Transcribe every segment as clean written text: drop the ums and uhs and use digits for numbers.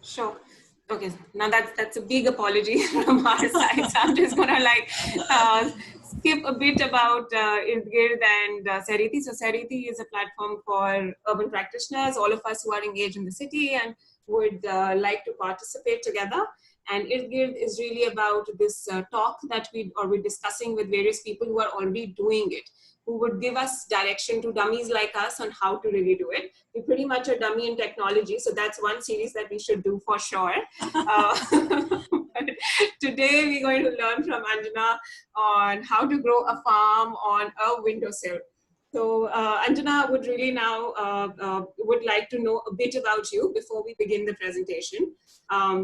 Sure. Okay. Now that's a big apology from our side. So I'm just gonna skip a bit about IRDGIRD and Sariti. So Sariti is a platform for urban practitioners, all of us who are engaged in the city and would like to participate together. And IRDGIRD is really about this talk that we're discussing with various people who are already doing it, who would give us direction to dummies like us on how to really do it. We're pretty much a dummy in technology, so that's one series that we should do for sure. But today we're going to learn from Anjana on how to grow a farm on a windowsill. So Anjana would really now would like to know a bit about you before we begin the presentation.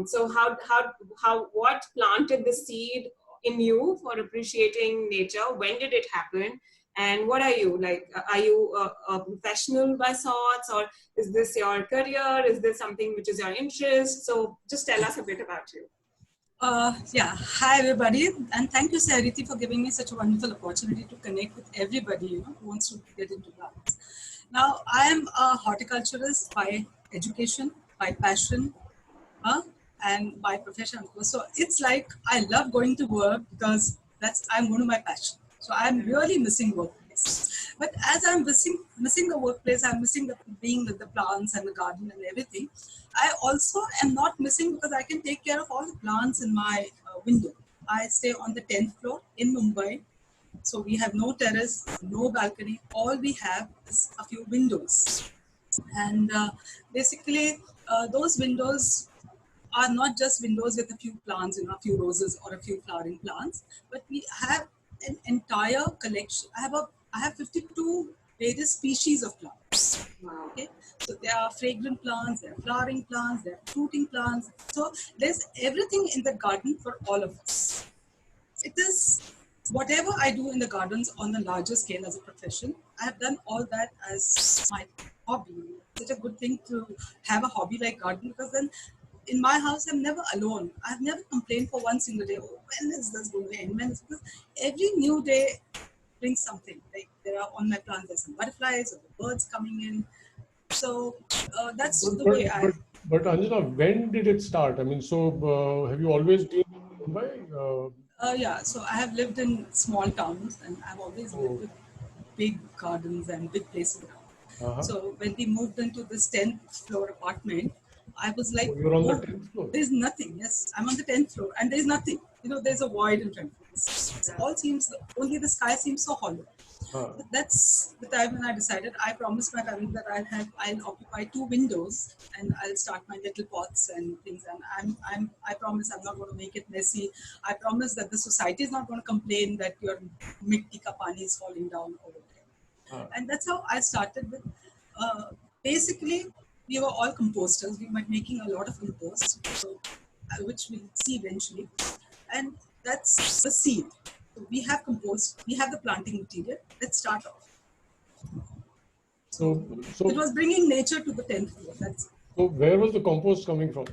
So what planted the seed in you for appreciating nature? When did it happen? And what are you like? Are you a professional by sorts, or is this your career? Is this something which is your interest? So just tell us a bit about you. Yeah, hi everybody, and thank you, Sariti, for giving me such a wonderful opportunity to connect with everybody, who wants to get into plants. Now, I am a horticulturist by education, by passion, and by profession, of course. So it's like I love going to work because I'm one of my passion. So I'm really missing workplace. But as I'm missing the workplace, I'm missing the being with the plants and the garden and everything. I also am not missing because I can take care of all the plants in my window. I stay on the 10th floor in Mumbai. So we have no terrace, no balcony. All we have is a few windows. And basically, those windows are not just windows with a few plants, a few roses or a few flowering plants, but we have an entire collection. I have 52 various species of plants. Okay, so there are fragrant plants, there are flowering plants, there are fruiting plants. So there's everything in the garden for all of us. It is whatever I do in the gardens on the larger scale as a profession. I have done all that as my hobby. It's such a good thing to have a hobby like garden, because then in my house, I'm never alone. I've never complained for one single day. Oh, when is this going to end? When is this? Every new day brings something. Like there are on my plants, there's some butterflies or the birds coming in. So that's the way I. But Anjana, when did it start? I mean, so have you always been in Mumbai? Yeah, so I have lived in small towns, and I've always lived with big gardens and big places. So when we moved into this 10th floor apartment, I was like, you're on the 10th floor. There's nothing. Yes, I'm on the 10th floor, and there's nothing. There's a void in front of us. All seems, only the sky seems so hollow. But that's the time when I decided. I promised my family that I'll occupy 2 windows and I'll start my little pots and things. And I promise I'm not going to make it messy. I promise that the society is not going to complain that your mitti ka pani is falling down over there. And that's how I started with. Basically, we were all composters. We were making a lot of compost, which we'll see eventually. And that's the seed. So we have compost, we have the planting material. Let's start off. So it was bringing nature to the 10th floor. That's it. So where was the compost coming from?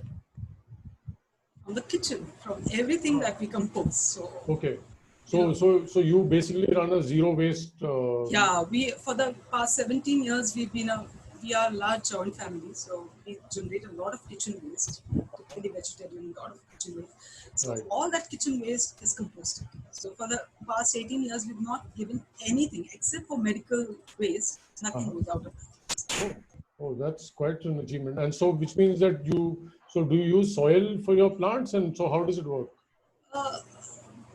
From the kitchen, from everything that we compost. So okay. So you basically run a zero waste. Yeah, for the past 17 years we are a large joint family, so we generate a lot of kitchen waste, typically vegetarian, a lot of kitchen waste. So all that kitchen waste is composted. So for the past 18 years, we've not given anything except for medical waste. Nothing goes out of that. Oh, that's quite an achievement. And so, which means that do you use soil for your plants, and so how does it work?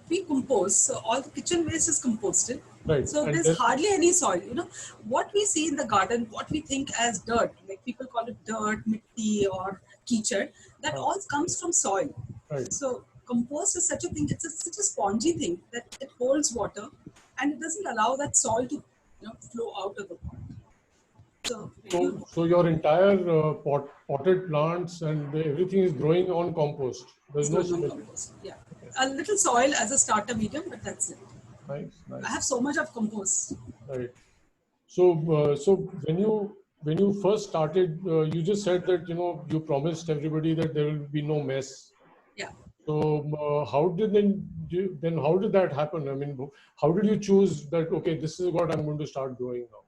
We compost, so all the kitchen waste is composted. Right. So and there's hardly any soil. What we see in the garden, what we think as dirt, like people call it dirt, mitti or kichad, that all comes from soil. Right. So compost is such a thing, it's such a spongy thing that it holds water and it doesn't allow that soil to flow out of the pot. So your entire potted plants and everything is growing on compost. There's no compost. Yeah. A little soil as a starter medium, but that's it. Nice. I have so much of compost. Right. So so when you first started, you just said that you promised everybody that there will be no mess. Yeah. So how did that happen? I mean, how did you choose that? Okay, this is what I'm going to start growing now.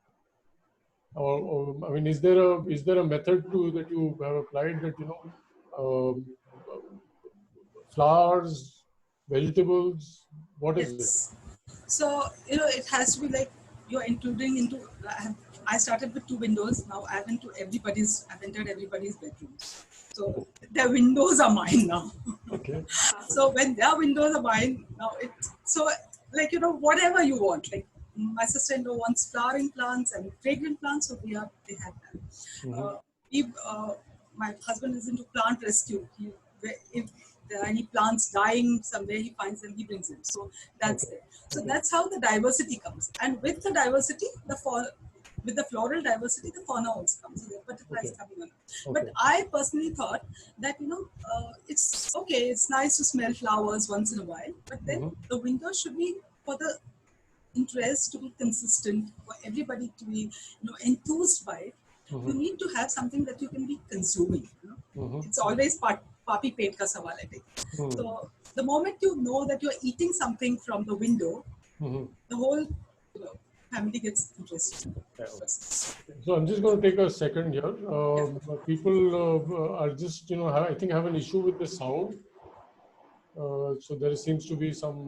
Or I mean, is there a method that you have applied that um, flowers, vegetables? What is it? Yes. So, it has to be like you're including into, I started with 2 windows. Now I've entered everybody's bedrooms. So their windows are mine now. Okay. So when their windows are mine, now like, whatever you want. Like my sister-in-law wants flowering plants and fragrant plants, so they have that. Mhm. If my husband is into plant rescue, if there are any plants dying somewhere, he finds them, he brings them. So that's Okay. it. So Okay. that's how the diversity comes. And with the diversity, with the floral diversity, the fauna also comes. So the butterflies Okay. coming on. Okay. But I personally thought that, it's okay, it's nice to smell flowers once in a while, but then Mhm. the window should be for the interest to be consistent, for everybody to be, enthused by it. You Mhm. need to have something that you can be consuming. Mhm. It's always papi pet ka sawal, I think. Mhm. So the moment you know that you're eating something from the window, Mhm. the whole, family gets interested. Yeah. So I'm just going to take a second here. Yeah. People are just, I think have an issue with the sound. So there seems to be some,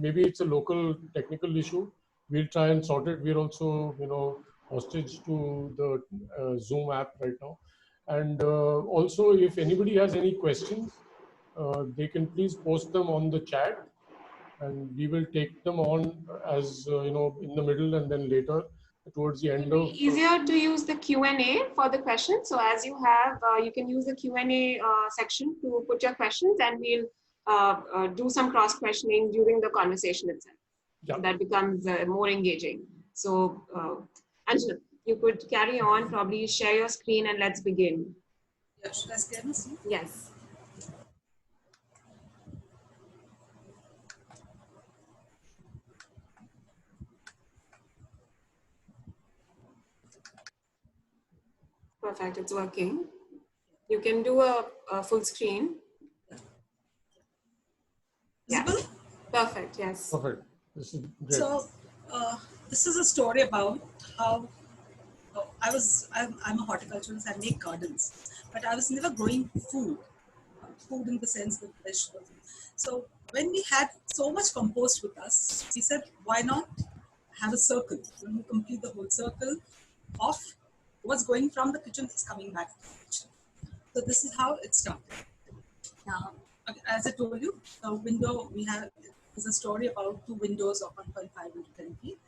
maybe it's a local technical issue. We'll try and sort it. We're also, hostage to the Zoom app right now. And also, if anybody has any questions, they can please post them on the chat, and we will take them on as, in the middle and then later towards the It end will be of. easier to use the Q&A for the questions. So as you have, you can use the Q&A section to put your questions, and we'll do some cross questioning during the conversation itself. Yeah. So that becomes more engaging. So Angela, you could carry on, probably share your screen, and let's begin. Yeah, should I scare me? Yes. Perfect, it's working. You can do a full screen. Yeah. Visible? Perfect, yes. Perfect. This is great. So this is a story about how I'm a horticulturalist. I make gardens, but I was never growing food in the sense of vegetables. So when we had so much compost with us, we said, why not have a circle? When we complete the whole circle of what's going from the kitchen is coming back to the kitchen. So this is how it started. Now, as I told you, the window we have is a story about 2 windows of 1.5 into 10 feet,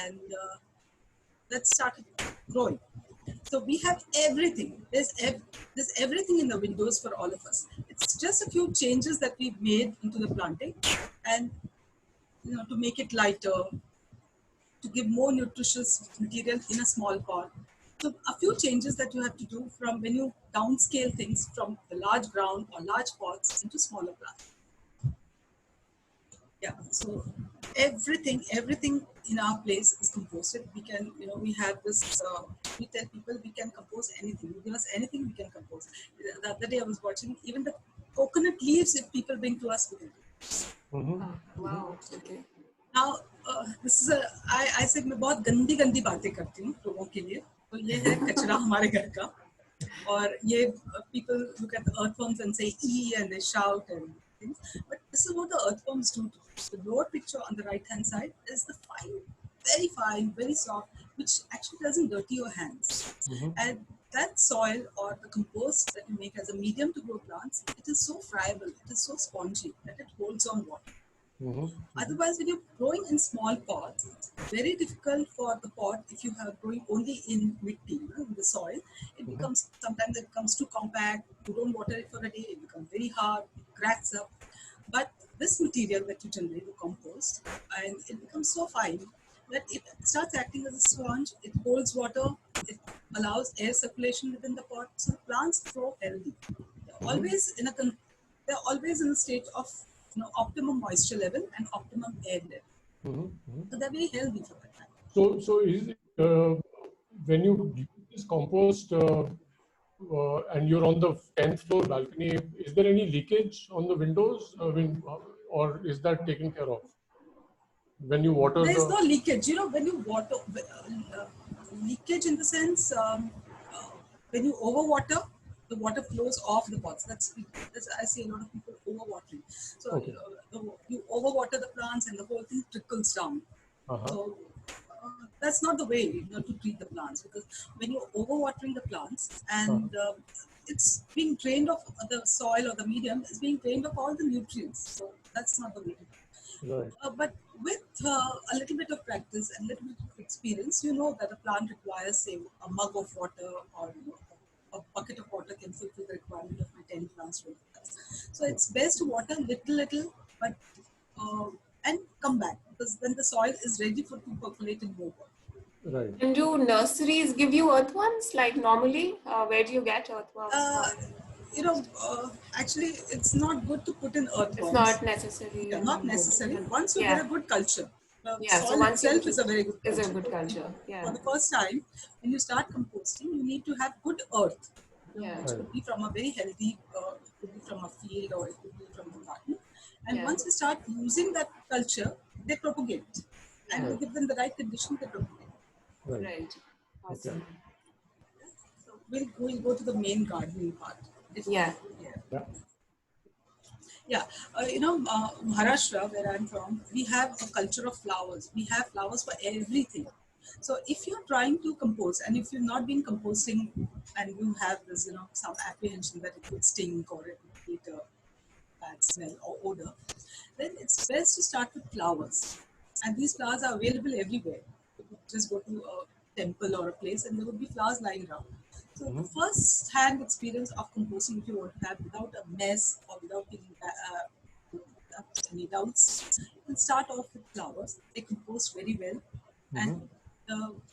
and that started growing. So we have everything. There's everything in the windows for all of us. It's just a few changes that we've made into the planting, and to make it lighter, to give more nutritious material in a small pot. So a few changes that you have to do from when you downscale things from the large ground or large pots into smaller plants. Yeah, so everything in our place is composted. We can, we have this, we tell people we can compose anything. You give us anything, we can compose. The other day I was watching, even the coconut leaves, if people bring to us, we can do. Wow, okay. Now, this is I said मैं बहुत गंदी बातें करती हूँ लोगों के लिए. तो ये है कचरा हमारे घर का. और ये people look at the earthworms and say "ee" and they shout and things. But this is what the earthworms do. The lower picture on the right-hand side is the fine, very soft, which actually doesn't dirty your hands. And that soil or the compost that you make as a medium to grow plants, it is so friable, it is so spongy that it holds on water. Otherwise, when you're growing in small pots, it's very difficult for the pot, if you are growing only in mitti, in the soil, sometimes it becomes too compact, you don't water it for a day, it becomes very hard, it cracks up. But this material that you generate, the compost, and it becomes so fine that it starts acting as a sponge, it holds water, it allows air circulation within the pot, so the plants grow healthy. They're always in a state of optimum moisture level and optimum air level. So they're very healthy for that time. So is when you use this compost and you're on the 10th floor balcony, is there any leakage on the windows? Or is that taken care of? When you water There is no leakage. When you water, leakage in the sense, when you overwater, the water flows off the pots. That's I see a lot of people overwatering. So Okay. you overwater the plants and the whole thing trickles down. Uh-huh. So that's not the way to treat the plants, because when you're overwatering the plants and it's being drained of the soil, or the medium is being drained of all the nutrients. So that's not the way. Right. But with a little bit of practice and a little bit of experience, you know that a plant requires, say, a mug of water, or a bucket of water can fulfill the requirement of my 10 plants, 20 plants. So it's best to water little, but and come back, because then the soil is ready for to percolate in more water. Right. And do nurseries give you earthworms like normally? Where do you get earthworms? Actually, it's not good to put in earthworms. It's not necessary. Yeah, not necessary. Once you get a good culture, the so soil once itself is a very good culture. Is a good culture. Yeah. For the first time, when you start composting, you need to have good earth, Yeah. which could be from a very healthy, it could be from a field, or it could be from the garden. And once you start using that culture, they propagate. And you give them the right conditions, they propagate. Right. Awesome. Okay. So we'll go to the main gardening part. Yeah. Maharashtra, where I'm from, we have a culture of flowers. We have flowers for everything. So if you're trying to compose, and if you've not been composting, and you have this, some apprehension that it could stink, or it would create a bad smell or odor, then it's best to start with flowers. And these flowers are available everywhere. You could just go to a temple or a place, and there would be flowers lying around. So the first hand experience of composting, if you want to have without a mess, or without any doubts, you can start off with flowers. They compose very well. And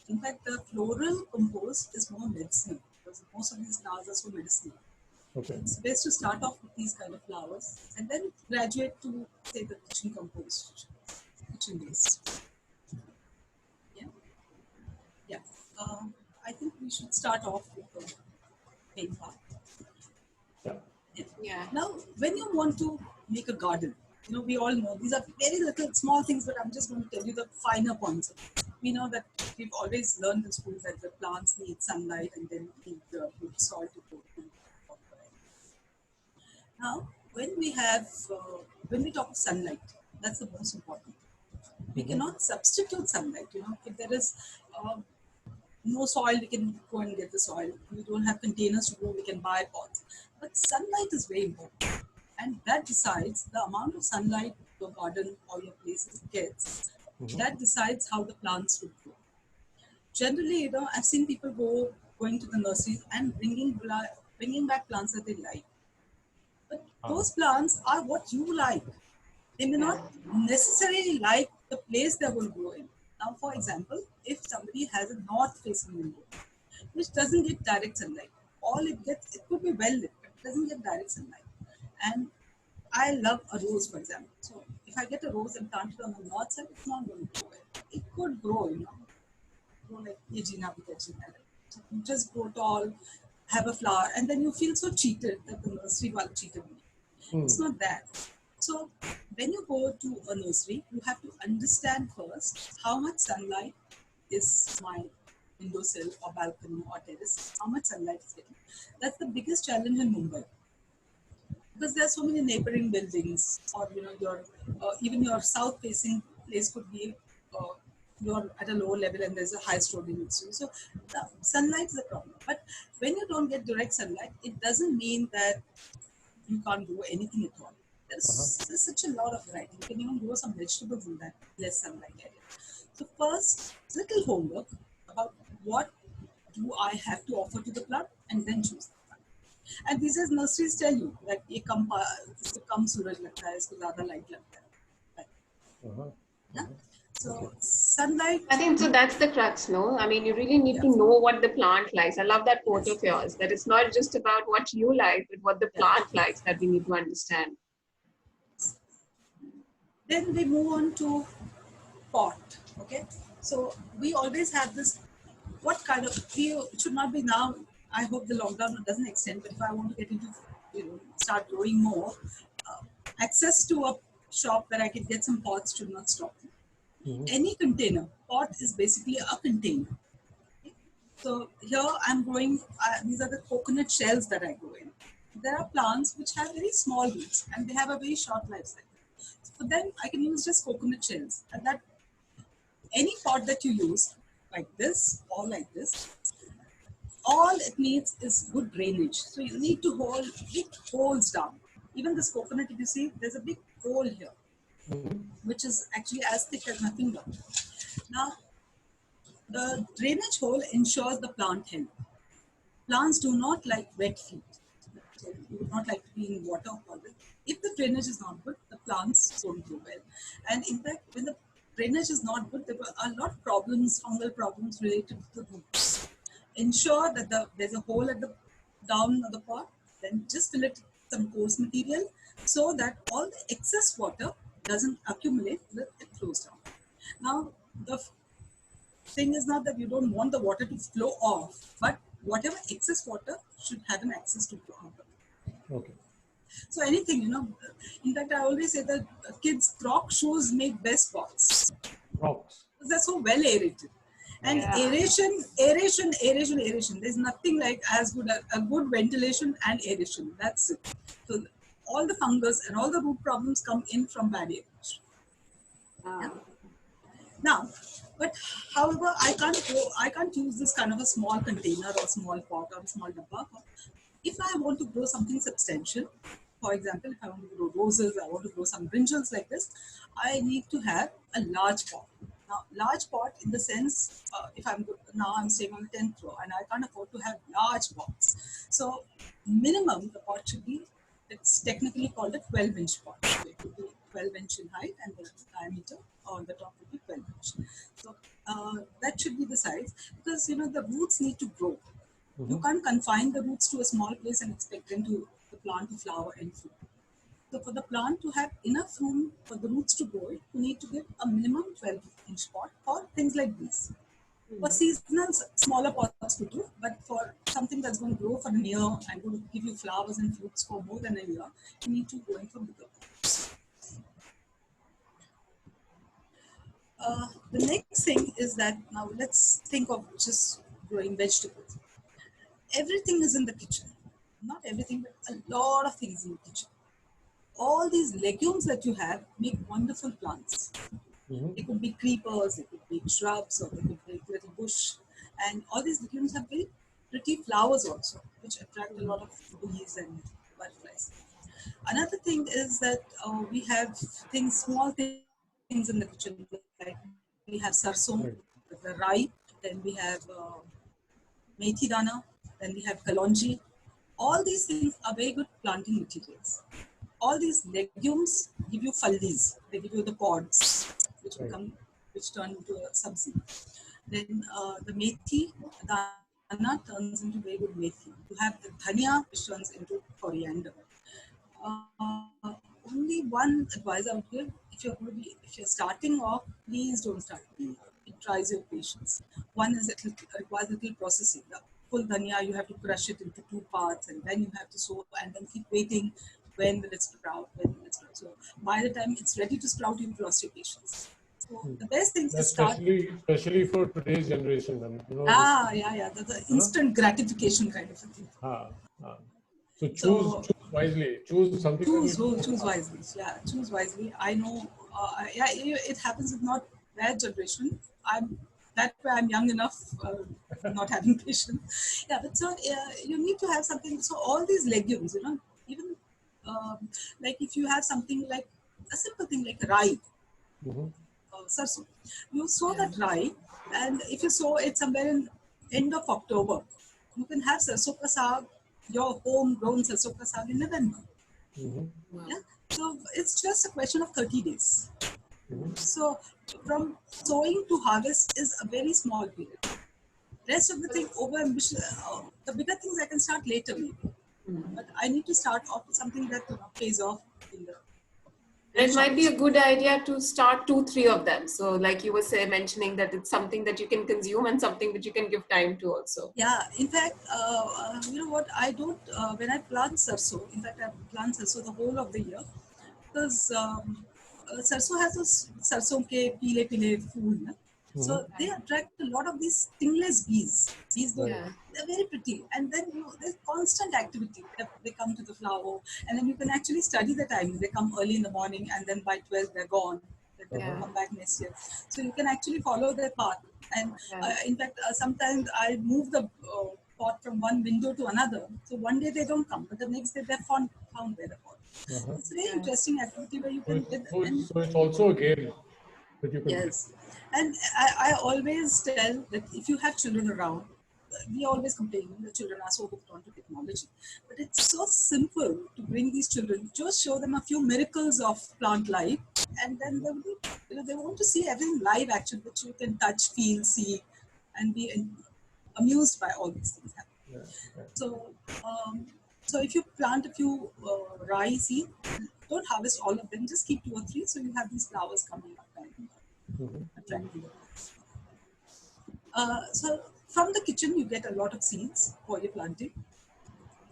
in fact, the floral compost is more medicinal, because most of these flowers are so medicinal. Okay. It's best to start off with these kind of flowers, and then graduate to, say, the kitchen compost, kitchen waste. Yeah. I think we should start off with the main part. Yeah. Now, when you want to make a garden, we all know these are very little small things, but I'm just going to tell you the finer points. We know that we've always learned in school that the plants need sunlight, and then need the good soil to grow. Now, when we talk of sunlight, that's the most important. We cannot substitute sunlight. If there is no soil, we can go and get the soil. We don't have containers to grow, we can buy pots. But sunlight is very important, and that decides the amount of sunlight your garden or your place gets. That decides how the plants will grow. Generally, I've seen people going to the nurseries and bringing back plants that they like. But those plants are what you like. They may not necessarily like the place they're going to grow in. Now, for example, if somebody has a north-facing window, which doesn't get direct sunlight, all it gets, it could be well lit, but it doesn't get direct sunlight. And I love a rose, for example. So if I get a rose and plant it on the north side, it's not going to grow well. It could grow, grow like Yegina Vitachina. So you just grow tall, have a flower, and then you feel so cheated that the nursery one cheated me. It's not that. So when you go to a nursery, you have to understand first how much sunlight is my windowsill or balcony or terrace, how much sunlight is getting. That's the biggest challenge in Mumbai. Because there are so many neighboring buildings, or even your south-facing place could be you're at a lower level and there's a high story next to you. So the sunlight is a problem. But when you don't get direct sunlight, it doesn't mean that you can't grow anything at all. There's such a lot of variety. You can even grow some vegetables in that less sunlight area. So first, little homework about what do I have to offer to the plant, and then choose the plant. And these as nurseries tell you that ये कम सूरज लगता है, इसको ज़्यादा light लगता है. Yeah. So sunlight. I think so. That's the crux, no? I mean, you really need to know what the plant likes. I love that quote of yours. That it's not just about what you like, but what the plant likes that we need to understand. Then we move on to pot. Okay. So we always have this. What kind of? It should not be now. I hope the lockdown doesn't extend. But if I want to get into, start growing more, access to a shop where I can get some pots should not stop me. Any container, pot is basically a container. Okay? So here I'm growing, these are the coconut shells that I grow in. There are plants which have very small roots and they have a very short life cycle. For them, I can use just coconut shells. And that any pot that you use, like this or like this, all it needs is good drainage. So you need to hold big holes down. Even this coconut, if you see, there's a big hole here, which is actually as thick as my finger. Now, the drainage hole ensures the plant health. Plants do not like wet feet. So you would not like to be in water all the. If the drainage is not good, the plants won't grow well. And in fact, when the drainage is not good, there are a lot of problems, fungal problems related to the roots. Ensure that there's a hole at the down of the pot, then just fill it with some coarse material so that all the excess water doesn't accumulate, that it flows down. Now, the thing is not that you don't want the water to flow off, but whatever excess water should have an access to flow out. Okay. So anything, in fact, I always say that kids' Croc shoes make best pots Rocks. because they're so well aerated. And aeration. There's nothing like as good a good ventilation and aeration. That's it. So all the fungus and all the root problems come in from bad aeration. Yeah. Now, but however, I can't use this kind of a small container or small pot or small dabba. If I want to grow something substantial, for example, if I want to grow roses, I want to grow some brinjals like this, I need to have a large pot. Now, large pot in the sense, if I'm staying on the 10th floor and I can't afford to have large pots. So minimum the pot should be, it's technically called a 12-inch pot. So it would be 12-inch in height and the diameter on the top would be 12-inch. So that should be the size because, the roots need to grow. You can't confine the roots to a small place and expect the plant to flower and fruit. So for the plant to have enough room for the roots to grow, you need to give a minimum 12-inch pot for things like these. For seasonal, smaller pots could do, but for something that's going to grow for a year and going to give you flowers and fruits for more than a year, you need to go in for bigger pots. The next thing is that now let's think of just growing vegetables. Everything is in the kitchen. Not everything, but a lot of things in the kitchen. All these legumes that you have make wonderful plants. They could be creepers, they could be shrubs, or they could be little bush. And all these legumes have very pretty flowers also, which attract a lot of bees and butterflies. Another thing is that we have small things in the kitchen, like we have sarson, the rye, then we have methi dana, then we have kalonji. All these things are very good planting materials. All these legumes give you fallis. They give you the pods, which turn into a sabzi. Then the methi dana turns into very good methi. You have the dhania, which turns into coriander. Only one advice I would give: if you're starting off, please don't start early. It tries your patience. One is it requires a little processing. The full dhania, you have to crush it into 2 parts, and then you have to sow, and then keep waiting. When will it sprout? So by the time it's ready to sprout, you've lost your patience. So the best thing is to start. Especially for today's generation. The instant gratification kind of a thing. So choose wisely. Choose something. Choose wisely. Yeah, choose wisely. I know. It happens with not that generation. That way I'm young enough, not having patience. Yeah, but so you need to have something. So all these legumes, even like if you have something like a simple thing like rye, sarson, you sow that rye, and if you sow it somewhere in end of October, you can have sarson ka saag, your homegrown sarson ka saag in November. Yeah, so it's just a question of 30 days. So from sowing to harvest is a very small period. Rest of the thing over ambitious, the bigger things I can start later maybe. But I need to start off with something that pays off in the. It might be a good idea to start 2-3 of them. So like you were mentioning that it's something that you can consume and something that you can give time to also. Yeah, in fact, you know what, I don't, when I plant sarson, in fact I plant sarson the whole of the year because sarson has those sarson ke pile phool. So they attract a lot of these stingless bees. They're very pretty, and then there's constant activity. They come to the flower, and then you can actually study the timing. They come early in the morning, and then by 12 they're gone. Then they come back next year. So you can actually follow their path. And in fact, sometimes I move the pot from one window to another. So one day they don't come, but the next day they're found where the pot. It's a very interesting activity where you can. So it's also a game that you can. Yes, and I always tell that if you have children around, we always complain the children are so hooked onto technology, but it's so simple to bring these children. Just show them a few miracles of plant life, and then they will be, they want to see everything live actually, which you can touch, feel, see, and be amused by all these things happening. So if you plant a few rye seeds, don't harvest all of them, just keep 2 or 3, so you have these flowers coming up and attracting them. So from the kitchen, you get a lot of seeds for your planting.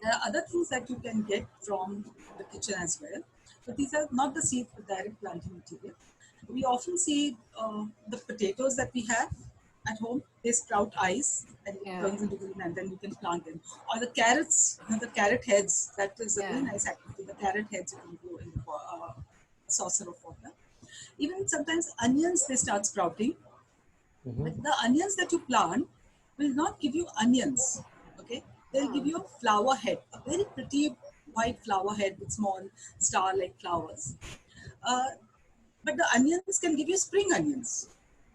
There are other things that you can get from the kitchen as well, but these are not the seeds for direct planting material. We often see the potatoes that we have at home, they sprout eyes and it turns into green, and then you can plant them. Or the carrots, the carrot heads, that is a very nice activity. The carrot heads you can grow in a saucer of water. Even sometimes onions, they start sprouting. But the onions that you plant will not give you onions, okay? They'll give you a flower head, a very pretty white flower head with small star-like flowers. But the onions can give you spring onions.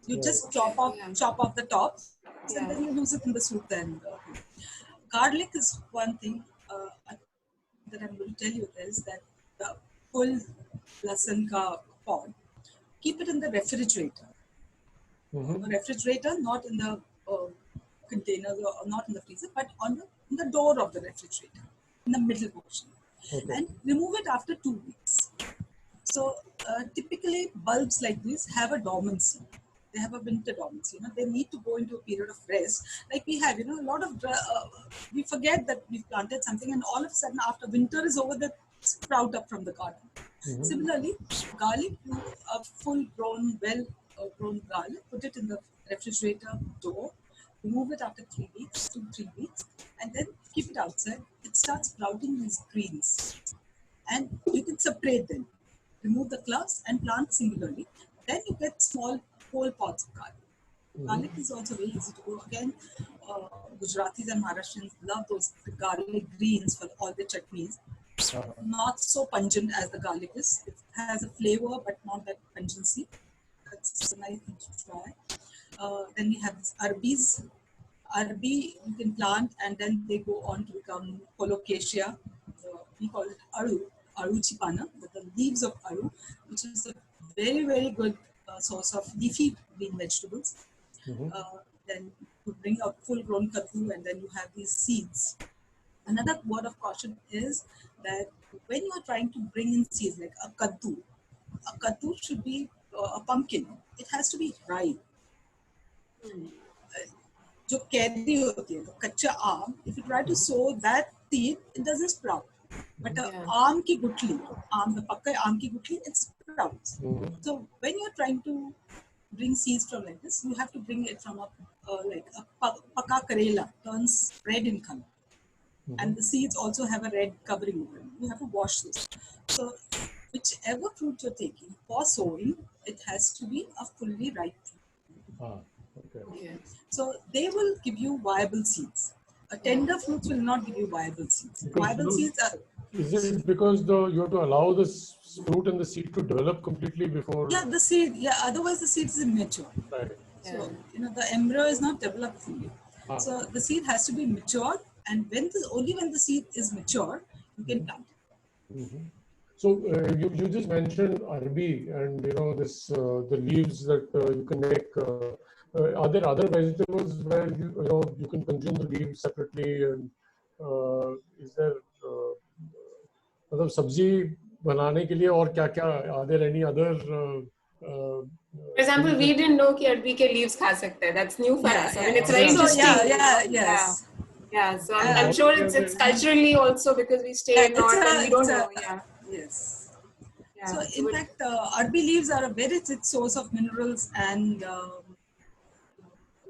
You just chop off the tops, and then you use it in the soup. And garlic is one thing that I'm going to tell you is that the full lasan ka pod, keep it in the refrigerator. The refrigerator, not in the containers or not in the freezer, but on the door of the refrigerator, in the middle portion. And remove it after 2 weeks. So typically bulbs like this have a dormancy. They have a winter dormancy. They need to go into a period of rest. Like we have, a lot of, we forget that we've planted something, and all of a sudden after winter is over, they sprout up from the garden. Similarly, garlic, a full-grown, well-grown garlic, put it in the refrigerator door, remove it after 3 weeks, 2-3 weeks, and then keep it outside. It starts sprouting these greens. And you can separate them. Remove the cloves and plant singularly. Then you get small whole pots of garlic. Garlic is also very easy to grow. Again, Gujaratis and Maharashtrians love those garlic greens for all the chutneys. Not so pungent as the garlic is. It has a flavor, but not that pungency. That's a nice thing to try. Then we have these arbis. Arbi you can plant, and then they go on to become colocasia. We call it aru chipana, the leaves of aru, which is a very, very good source of leafy green vegetables. Then you bring a full-grown kaddu, and then you have these seeds. Another word of caution is that when you are trying to bring in seeds like a kaddu should be a pumpkin. It has to be ripe. जो carry होती है, कच्चा आम, if you try to sow that seed, it doesn't sprout. But आम की गुठली, the पक्का आम की गुठली, it sprouts. So when you are trying to bring seeds from like this, you have to bring it from like a paka karela, turns red in color. And the seeds also have a red covering over them. You have to wash this. So whichever fruit you're taking for sowing, it has to be a fully ripe fruit. So they will give you viable seeds. A tender fruits will not give you viable seeds. Viable seeds are... Is it because you have to allow the fruit and the seed to develop completely before? Yeah, the seed. Yeah, otherwise the seed is immature. Right. So the embryo is not developed fully. So the seed has to be matured, and only when the seed is mature, you can plant it. So you just mentioned arbi and the leaves that you can make. Are there other vegetables where you can consume the leaves separately? And is there मतलब सब्जी बनाने के लिए और क्या are there any other for example, we didn't know कि अरबी के leaves खा सकते हैं. That's new for us. I mean, it's very interesting. Yes. Yeah, so I'm sure it's culturally also because we stay in north and we don't know. Yes. So in fact, arbi leaves are a very rich source of minerals and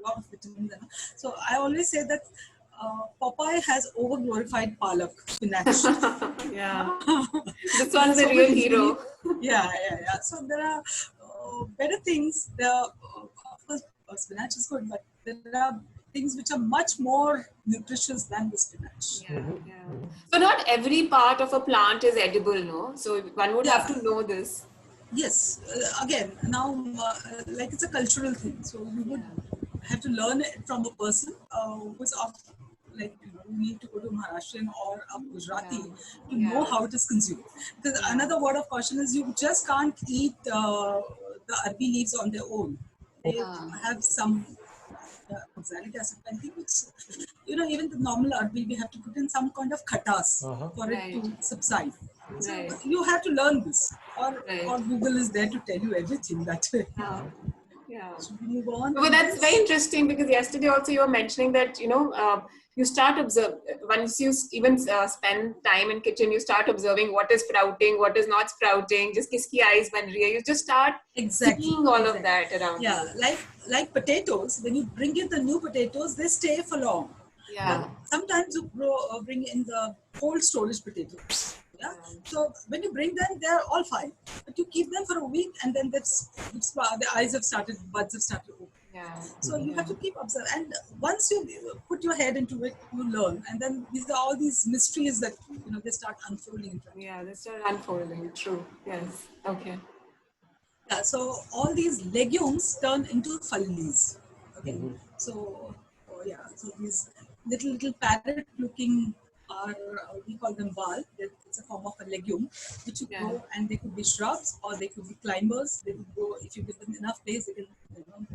lot of vitamins. So I always say that Popeye has over-glorified palak, spinach. Yeah. This one's a So real many hero. yeah. So there are better things. There are, of course, spinach is good, but there are things which are much more nutritious than the spinach. Yeah, yeah. So not every part of a plant is edible, no? So one would have Yeah. to know this. Yes, again, now like it's a cultural thing, so you would have to learn it from a person who's of like you need to go to Maharashtrian or a Gujarati to know how it is consumed. Because another word of caution is you just can't eat the arbi leaves on their own. They have some oxalic acid, I think, which even the normal arbi we have to put in some kind of khatas for it to subside. So Right. you have to learn this, Right. or Google is there to tell you everything that way. Yeah. Should we move on? But that's very interesting because yesterday also you were mentioning that you start observe once you even spend time in kitchen, you start observing what is sprouting, what is not sprouting, just kiski eyes ban rahi hai. You just start seeing all of that around. Yeah, like potatoes. When you bring in the new potatoes, they stay for long. Yeah. But sometimes you bring in the cold storage potatoes. Yeah. So when you bring them, they are all fine. But you keep them for a week, and then the eyes have started, buds have started opening. Yeah. So you have to keep observing, and once you put your head into it, you learn, and then these are all these mysteries that they start unfolding. Yeah, they start unfolding. True. Yes. Okay. Yeah. So all these legumes turn into fallis. Okay. So so these little parrot-looking are we call them bal. It's a form of a legume which you grow, and they could be shrubs or they could be climbers. They could grow if you give them enough place. They can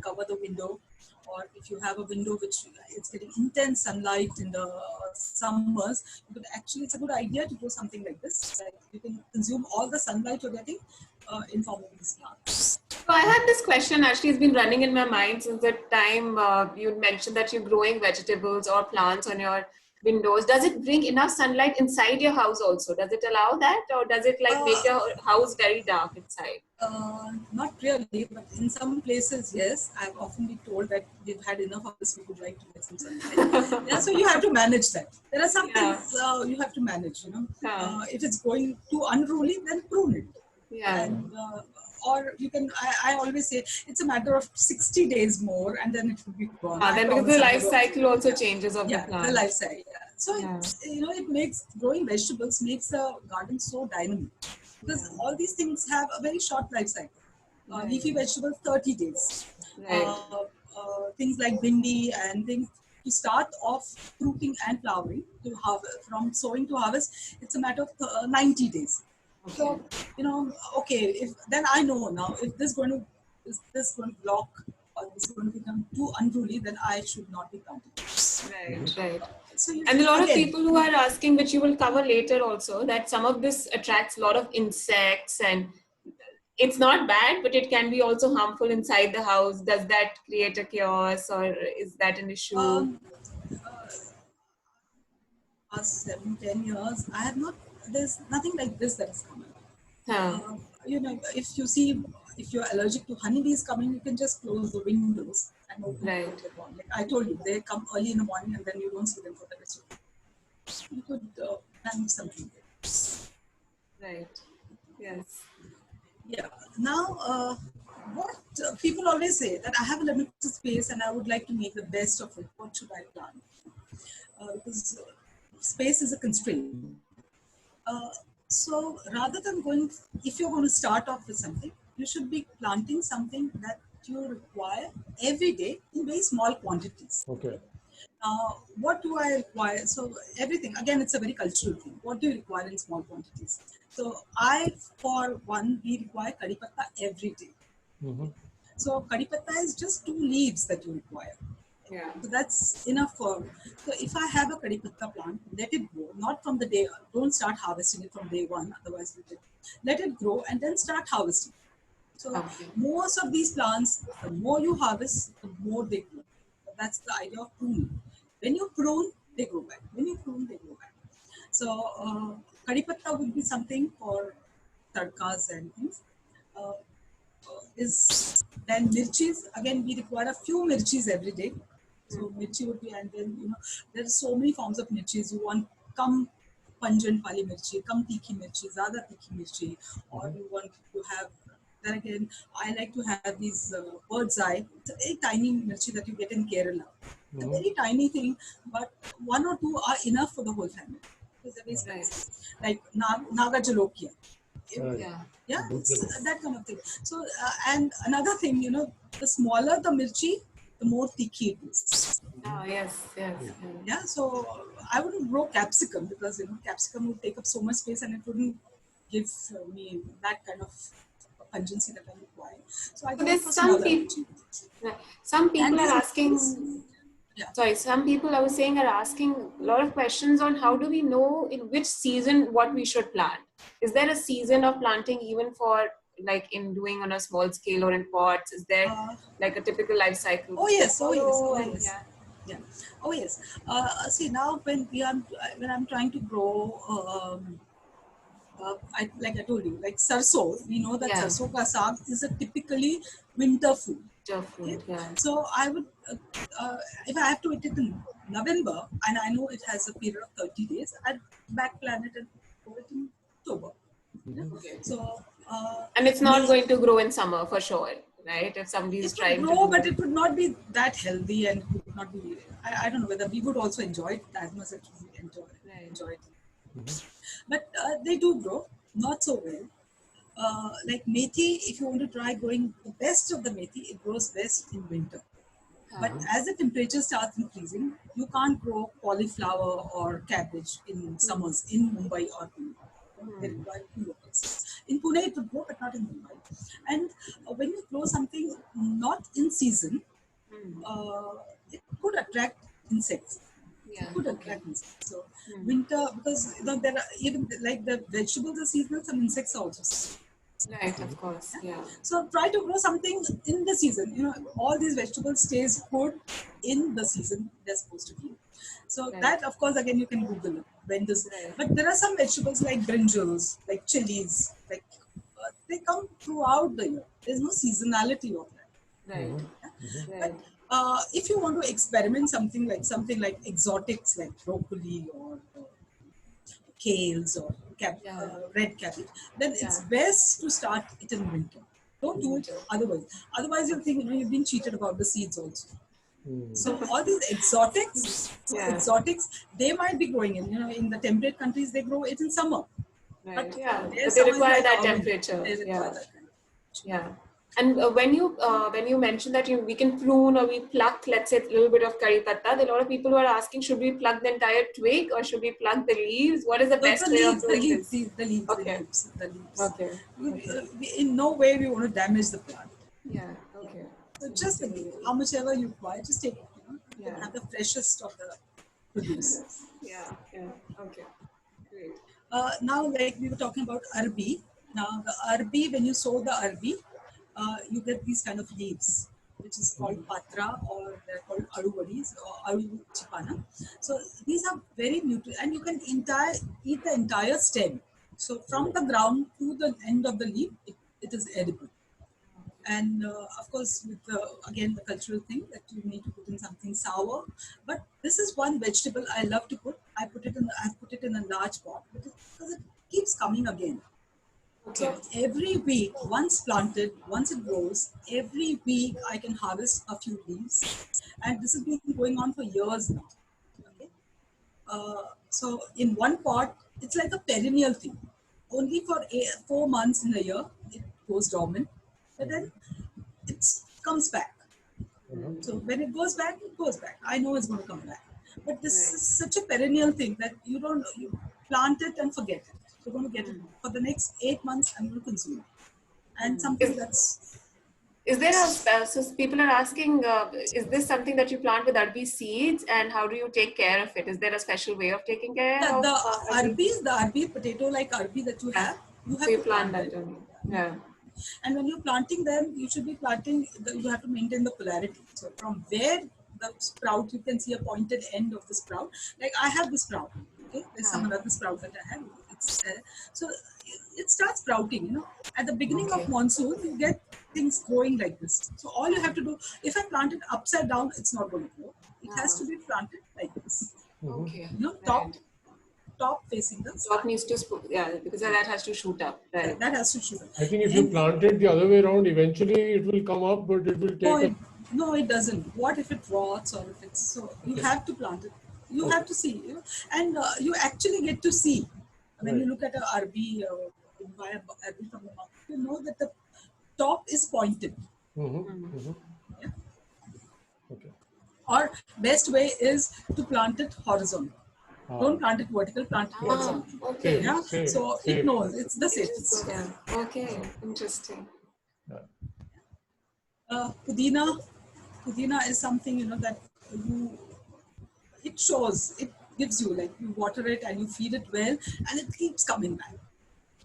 cover the window, or if you have a window which it's getting intense sunlight in the summers, but actually it's a good idea to do something like this. Like you can consume all the sunlight you're getting in form of these plants. So I had this question actually, it's been running in my mind since the time you mentioned that you're growing vegetables or plants on your windows. Does it bring enough sunlight inside your house also? Does it allow that, or does it like make your house very dark inside? Not really, but in some places, yes. I've often been told that we've had enough of this, we would like to get some sunlight. Yeah, so you have to manage that. There are some things you have to manage, If it's going too unruly, then prune it. Yeah. And, or you can, I always say, it's a matter of 60 days more and then it will be gone. Then because the life cycle also changes of the plant. The life cycle. Yeah. So, it makes, growing vegetables makes the garden so dynamic. Because all these things have a very short life cycle. Leafy vegetables, 30 days. Things like bindi and things to start off fruiting and flowering to harvest, from sowing to harvest, it's a matter of 90 days. So, if then I know now if is this going to block or this is going to become too unruly, then I should not be planting. Right. So and a lot of people who are asking, which you will cover later also, that some of this attracts a lot of insects and it's not bad, but it can be also harmful inside the house. Does that create a chaos or is that an issue? Past 7-10 years, I have not, there's nothing like this that is coming. If you're allergic to honeybees coming, you can just close the windows and open the door. Like I told you, they come early in the morning and then you don't see them for the rest of the day. You could plan something. Right. Yes. Yeah. Now, what people always say that I have a limited space and I would like to make the best of it. What should I plant? Because space is a constraint. So rather than if you're going to start off with something, you should be planting something that you require every day in very small quantities. Okay. What do I require? So everything, again, it's a very cultural thing. What do you require in small quantities? So for one, we require kadhi patta every day. So kadhi patta is just 2 leaves that you require. Yeah. So that's enough for. So if I have a kadhi patta plant, let it grow. Not from the day. Don't start harvesting it from day one. Otherwise, let it grow and then start harvesting. So most of these plants, the more you harvest, the more they grow. So that's the idea of pruning. When you prune, they grow back. When you prune, they grow back. So kadhi patta would be something for tadkas and things. is then mirchis. Again, we require a few mirchis every day. So mirchi would be, and then there are so many forms of mirchis. You want come pungent pali mirchi, come tikhi mirchi, zyada tikhi mirchi, or you want to have. Then again, I like to have these bird's eye. It's a very tiny mirchi that you get in Kerala. It's a very tiny thing, but one or two are enough for the whole family. Because they're very spicy. Like Naga Jalokia. Yeah. Yeah, that kind of thing. So, and another thing, the smaller the mirchi, the more tikhi it is. Oh, yes. Yeah, so I wouldn't grow capsicum because capsicum would take up so much space and it wouldn't give me that kind of pungency that I require. So I go There's for some smaller people. mirchi. Some people And are this asking. Yeah. Sorry, some people I was saying are asking a lot of questions on how do we know in which season what we should plant. Is there a season of planting even for like in doing on a small scale or in pots? Is there like a typical life cycle? Oh yes, oh yes, oh And, yes. Yeah. Oh yes. See now when I'm trying to grow, like I told you, like sarso, we know that sarso ka saag is a typically winter food. Food, yeah. So I would, if I have to eat it in November, and I know it has a period of 30 days, I'd back plan it and grow it in October. Okay. So. And it's not going to grow in summer for sure, right? If somebody is trying to grow, but it would not be that healthy, and it would not be. I don't know whether we would also enjoy it as much as we enjoy it. But they do grow, not so well. Like methi, if you want to try growing the best of the methi, it grows best in winter. But as the temperature starts increasing, you can't grow cauliflower or cabbage in summers in Mumbai or Pune. They require two locals. In Pune, it would grow, but not in Mumbai. And when you grow something not in season, it could attract insects. Yeah. It could attract insects. So winter, because there are even like the vegetables are seasonal, some insects are also. Right, of course, yeah. So try to grow something in the season. All these vegetables stays good in the season they're supposed to be. So that, of course, again you can Google it. When does? But there are some vegetables like brinjals, like chilies, like they come throughout the year. There's no seasonality of that. Right. But if you want to experiment something like exotics like broccoli or kales or red cabbage, then it's best to start it in winter. Don't do it otherwise. Otherwise, you'll think you've been cheated about the seeds also. So all these exotics, they might be growing in the temperate countries. They grow it in summer. Right. But but they require that temperature. Yeah. And when you mentioned that we can prune or we pluck, let's say, a little bit of curry patta, there are a lot of people who are asking, should we pluck the entire twig or should we pluck the leaves? What is the best way of doing this? The leaves. Okay. In no way we want to damage the plant. Yeah. Okay. So just the leaf, how much ever you require, just take it. You can have the freshest of the produce. Yeah. Okay. Great. Now, like we were talking about arbi. Now, the arbi, when you sow the arbi, you get these kind of leaves, which is called patra, or they're called aruvadis or aru chipana. So these are very nutritious, and you can eat the entire stem. So from the ground to the end of the leaf, it is edible. And of course, with again the cultural thing that you need to put in something sour. But this is one vegetable I love to put. I put it in a large pot because it keeps coming again. Okay. So every week, once planted, once it grows, every week I can harvest a few leaves, and this has been going on for years now. Okay. So in one pot, it's like a perennial thing. Only for 4 months in a year, it goes dormant. But then it comes back. So when it goes back, I know it's going to come back. But this is such a perennial thing that you plant it and forget it. You're going to get it for the next 8 months. I'm going to consume it. And something that's. Is there so people are asking, is this something that you plant with arbi seeds, and how do you take care of it? Is there a special way of taking care of the arbi potato like arbi that you have, you have to plant that. Yeah. And when you're planting them, you should be planting, you have to maintain the polarity. So from where the sprout, you can see a pointed end of the sprout. Like I have the sprout, okay? There's some other sprout that I have. So it starts sprouting, At the beginning of monsoon, you get things growing like this. So all you have to do, if I plant it upside down, it's not going to grow. It has to be planted like this. Okay. You know, top facing the Top needs to, because that has to shoot up. Right. that has to shoot up. I think if you plant it the other way around, eventually it will come up, but it will take. No, it doesn't. What if it rots, or if it's so? You have to plant it. You have to see, and you actually get to see when you look at a Arbi, you buy a Arbi from the market, you know that the top is pointed. Yeah. Okay. Or best way is to plant it horizontal. Don't plant it vertical, plant it horizontal. Okay. Yeah. Safe, So safe. it knows it's the safest. Yeah. Okay. Interesting. Pudina is something that it shows, it gives you, like, you water it and you feed it well and it keeps coming back.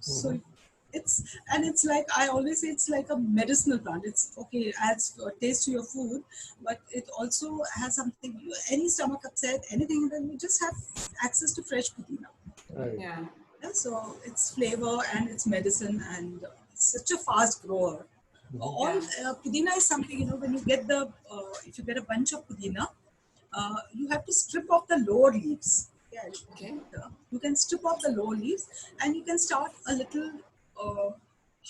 So it's like, I always say, it's like a medicinal plant. It's okay, it adds taste to your food, but it also has something, any stomach upset, anything, then you just have access to fresh pudina. Right. Yeah. So it's flavor and it's medicine, and it's such a fast grower. Pudina is something, when you get if you get a bunch of pudina, you have to strip off the lower leaves. Okay. You can strip off the lower leaves and you can start a little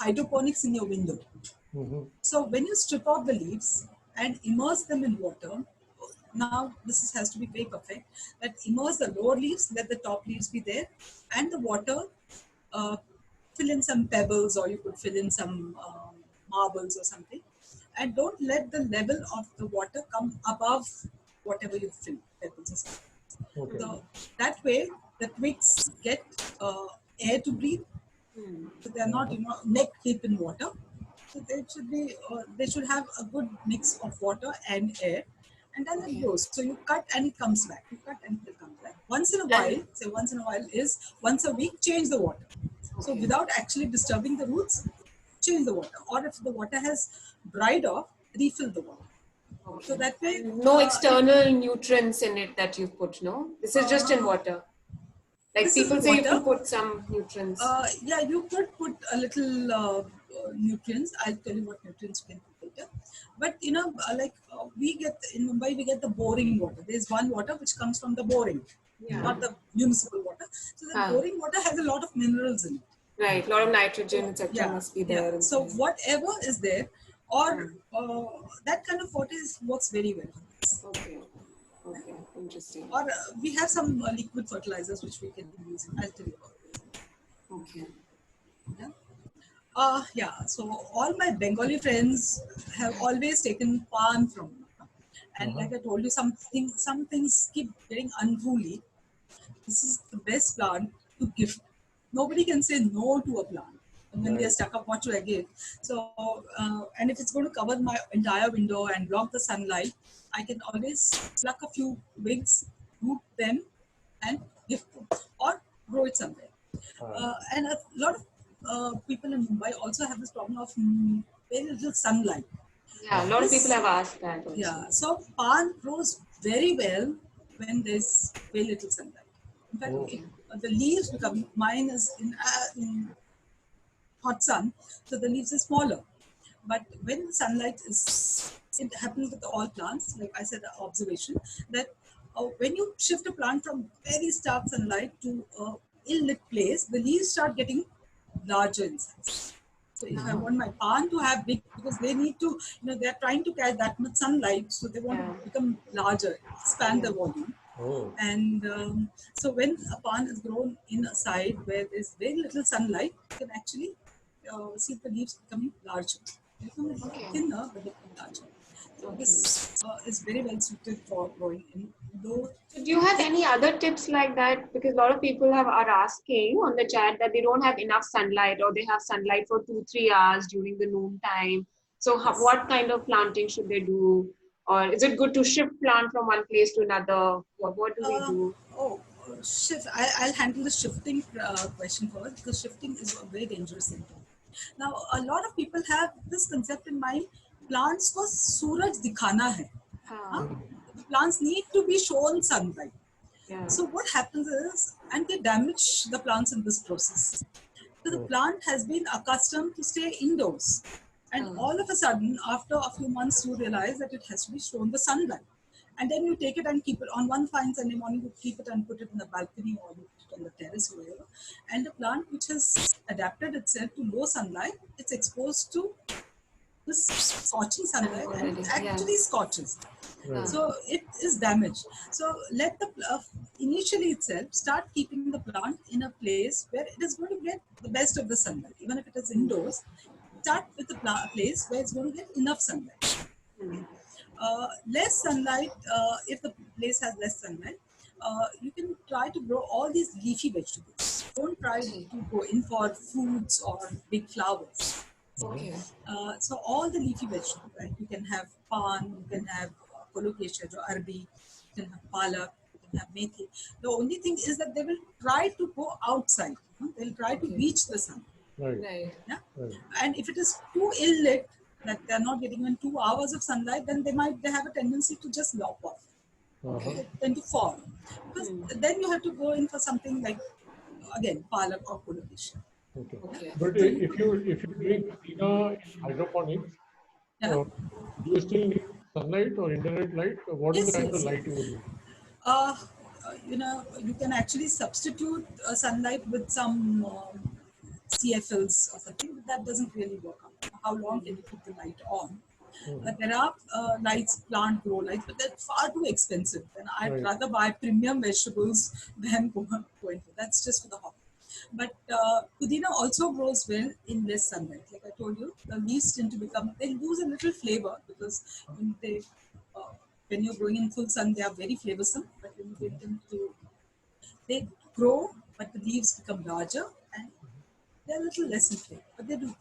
hydroponics in your window. So when you strip off the leaves and immerse them in water, now this has to be very perfect, that immerse the lower leaves, let the top leaves be there, and the water, fill in some pebbles, or you could fill in some marbles or something, and don't let the level of the water come above whatever you fill, pebbles or something. Okay. So that way the twigs get air to breathe, so they're not neck deep in water. So they should have a good mix of water and air, and then it grows. So you cut and it comes back. You cut and it comes back. Once in a while is once a week, change the water. So without actually disturbing the roots, change the water. Or if the water has dried off, refill the water. So that way, no external nutrients in it that you've put. No, this is just in water. Like people say, you can put some nutrients. Yeah, you could put a little nutrients. I'll tell you what nutrients you can put later. But we get in Mumbai, we get the boring water. There's one water which comes from the boring, not the municipal water. So the boring water has a lot of minerals in it. Right, a lot of nitrogen, etc. must be there. Yeah. So whatever is there, or that kind of water works very well. Okay. Okay, interesting. Or we have some liquid fertilizers which we can use. I'll tell you about it. Okay. Yeah. So all my Bengali friends have always taken pan from me. And like I told you, some things keep getting unruly. This is the best plant to gift. Nobody can say no to a plant. And when we are stuck up, what should I give? So, and if it's going to cover my entire window and block the sunlight, I can always pluck a few twigs, root them, and gift them, or grow it somewhere. And a lot of people in Mumbai also have this problem of very little sunlight. Yeah, a lot of people have asked that also. Yeah, so pan grows very well when there's very little sunlight. In fact, the leaves become, mine is in hot sun, so the leaves are smaller. But when the sunlight is, it happens with all plants, like I said, the observation, that when you shift a plant from very stark sunlight to a ill-lit place, the leaves start getting larger in size. So if I want my pan to have big, because they need to, they're trying to catch that much sunlight, so they want to become larger, expand the volume. And so when a pan is grown in a side where there's very little sunlight, you can actually see the leaves becoming larger. They become thinner, but they become larger. So this is very well suited for growing indoor. So do you have any other tips like that? Because a lot of people are asking on the chat that they don't have enough sunlight, or they have sunlight for 2-3 hours during the noon time. So what kind of planting should they do? Or is it good to shift plant from one place to another? What do we do? Shift. I'll handle the shifting question first, because shifting is a very dangerous thing. Now, a lot of people have this concept in mind: plants ko suraj dikhana hai. Plants need to be shown sunlight. So what happens is, and they damage the plants in this process. So the plant has been accustomed to stay indoors. And all of a sudden, after a few months, you realize that it has to be shown the sunlight. And then you take it and keep it on one fine Sunday morning, you keep it and put it in the balcony or you put it on the terrace or wherever. And the plant which has adapted itself to low sunlight, it's exposed to this scorching sunlight and it actually scorches. Right. So it is damaged. So let the initially itself start keeping the plant in a place where it is going to get the best of the sunlight. Even if it is indoors, start with the place where it's going to get enough sunlight. Less sunlight, if the place has less sunlight, you can try to grow all these leafy vegetables. Don't try to go in for fruits or big flowers. Okay. So all the leafy vegetables, right? You can have pan, you can have colocasia or arbi, you can have palak, you can have methi. The only thing is that they will try to go outside. They'll try to reach the sun. Right. Right. Yeah? Right. And if it is too ill lit, that they're not getting even 2 hours of sunlight, then they have a tendency to just lop off. Uh-huh. Then to fall. Because then you have to go in for something like, again, palak or colocasia. Okay. Okay. But if you're doing Athena in hydroponics, Yeah. do you still need sunlight or indirect light? What is the kind of light you would use? You can actually substitute sunlight with some CFLs or something, but that doesn't really work out. How long can you keep the light on? There are lights, plant grow lights, but they're far too expensive. And I'd rather buy premium vegetables than go into. That's just for the hobby. But Pudina also grows well in less sunlight. Like I told you, the leaves tend to they lose a little flavor because when you're growing in full sun, they are very flavorsome. But when you get them they grow, but the leaves become larger and they're a little less in flavor, but they do.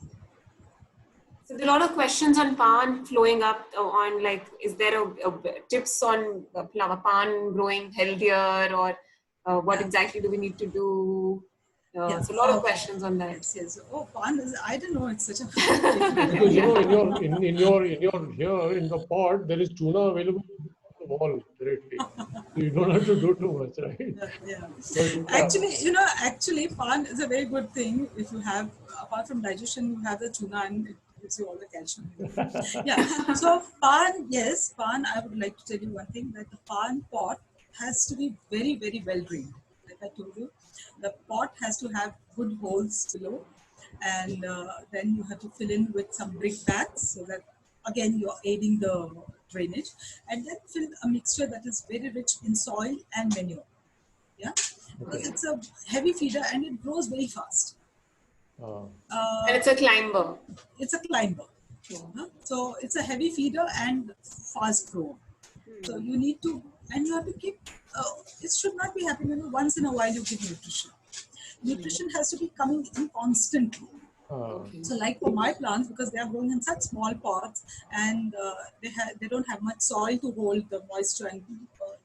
So there are a lot of questions on pan flowing up on like, is there a tips on pan growing healthier or what exactly do we need to do? So a lot of questions on that. Yes. Oh, pan is, I didn't know it's such a Because in your here in the pot there is tuna available on the wall directly. So you don't have to do too much, right? Yeah. But, Actually, pan is a very good thing if you have, apart from digestion, you have the tuna and it gives you all the calcium. Yeah. So pan, yes, pan. I would like to tell you one thing, that the pan pot has to be very, very well drained. Like I told you, the pot has to have good holes below, and then you have to fill in with some brick bags so that again you're aiding the drainage, and then fill a mixture that is very rich in soil and manure. Yeah, because it's a heavy feeder and it grows very fast. And it's a climber. It's a climber. So it's a heavy feeder and fast grower. So you need to, and you have to keep, it should not be happening once in a while you give nutrition. Nutrition has to be coming in constantly. So like for my plants, because they are growing in such small pots and they don't have much soil to hold the moisture and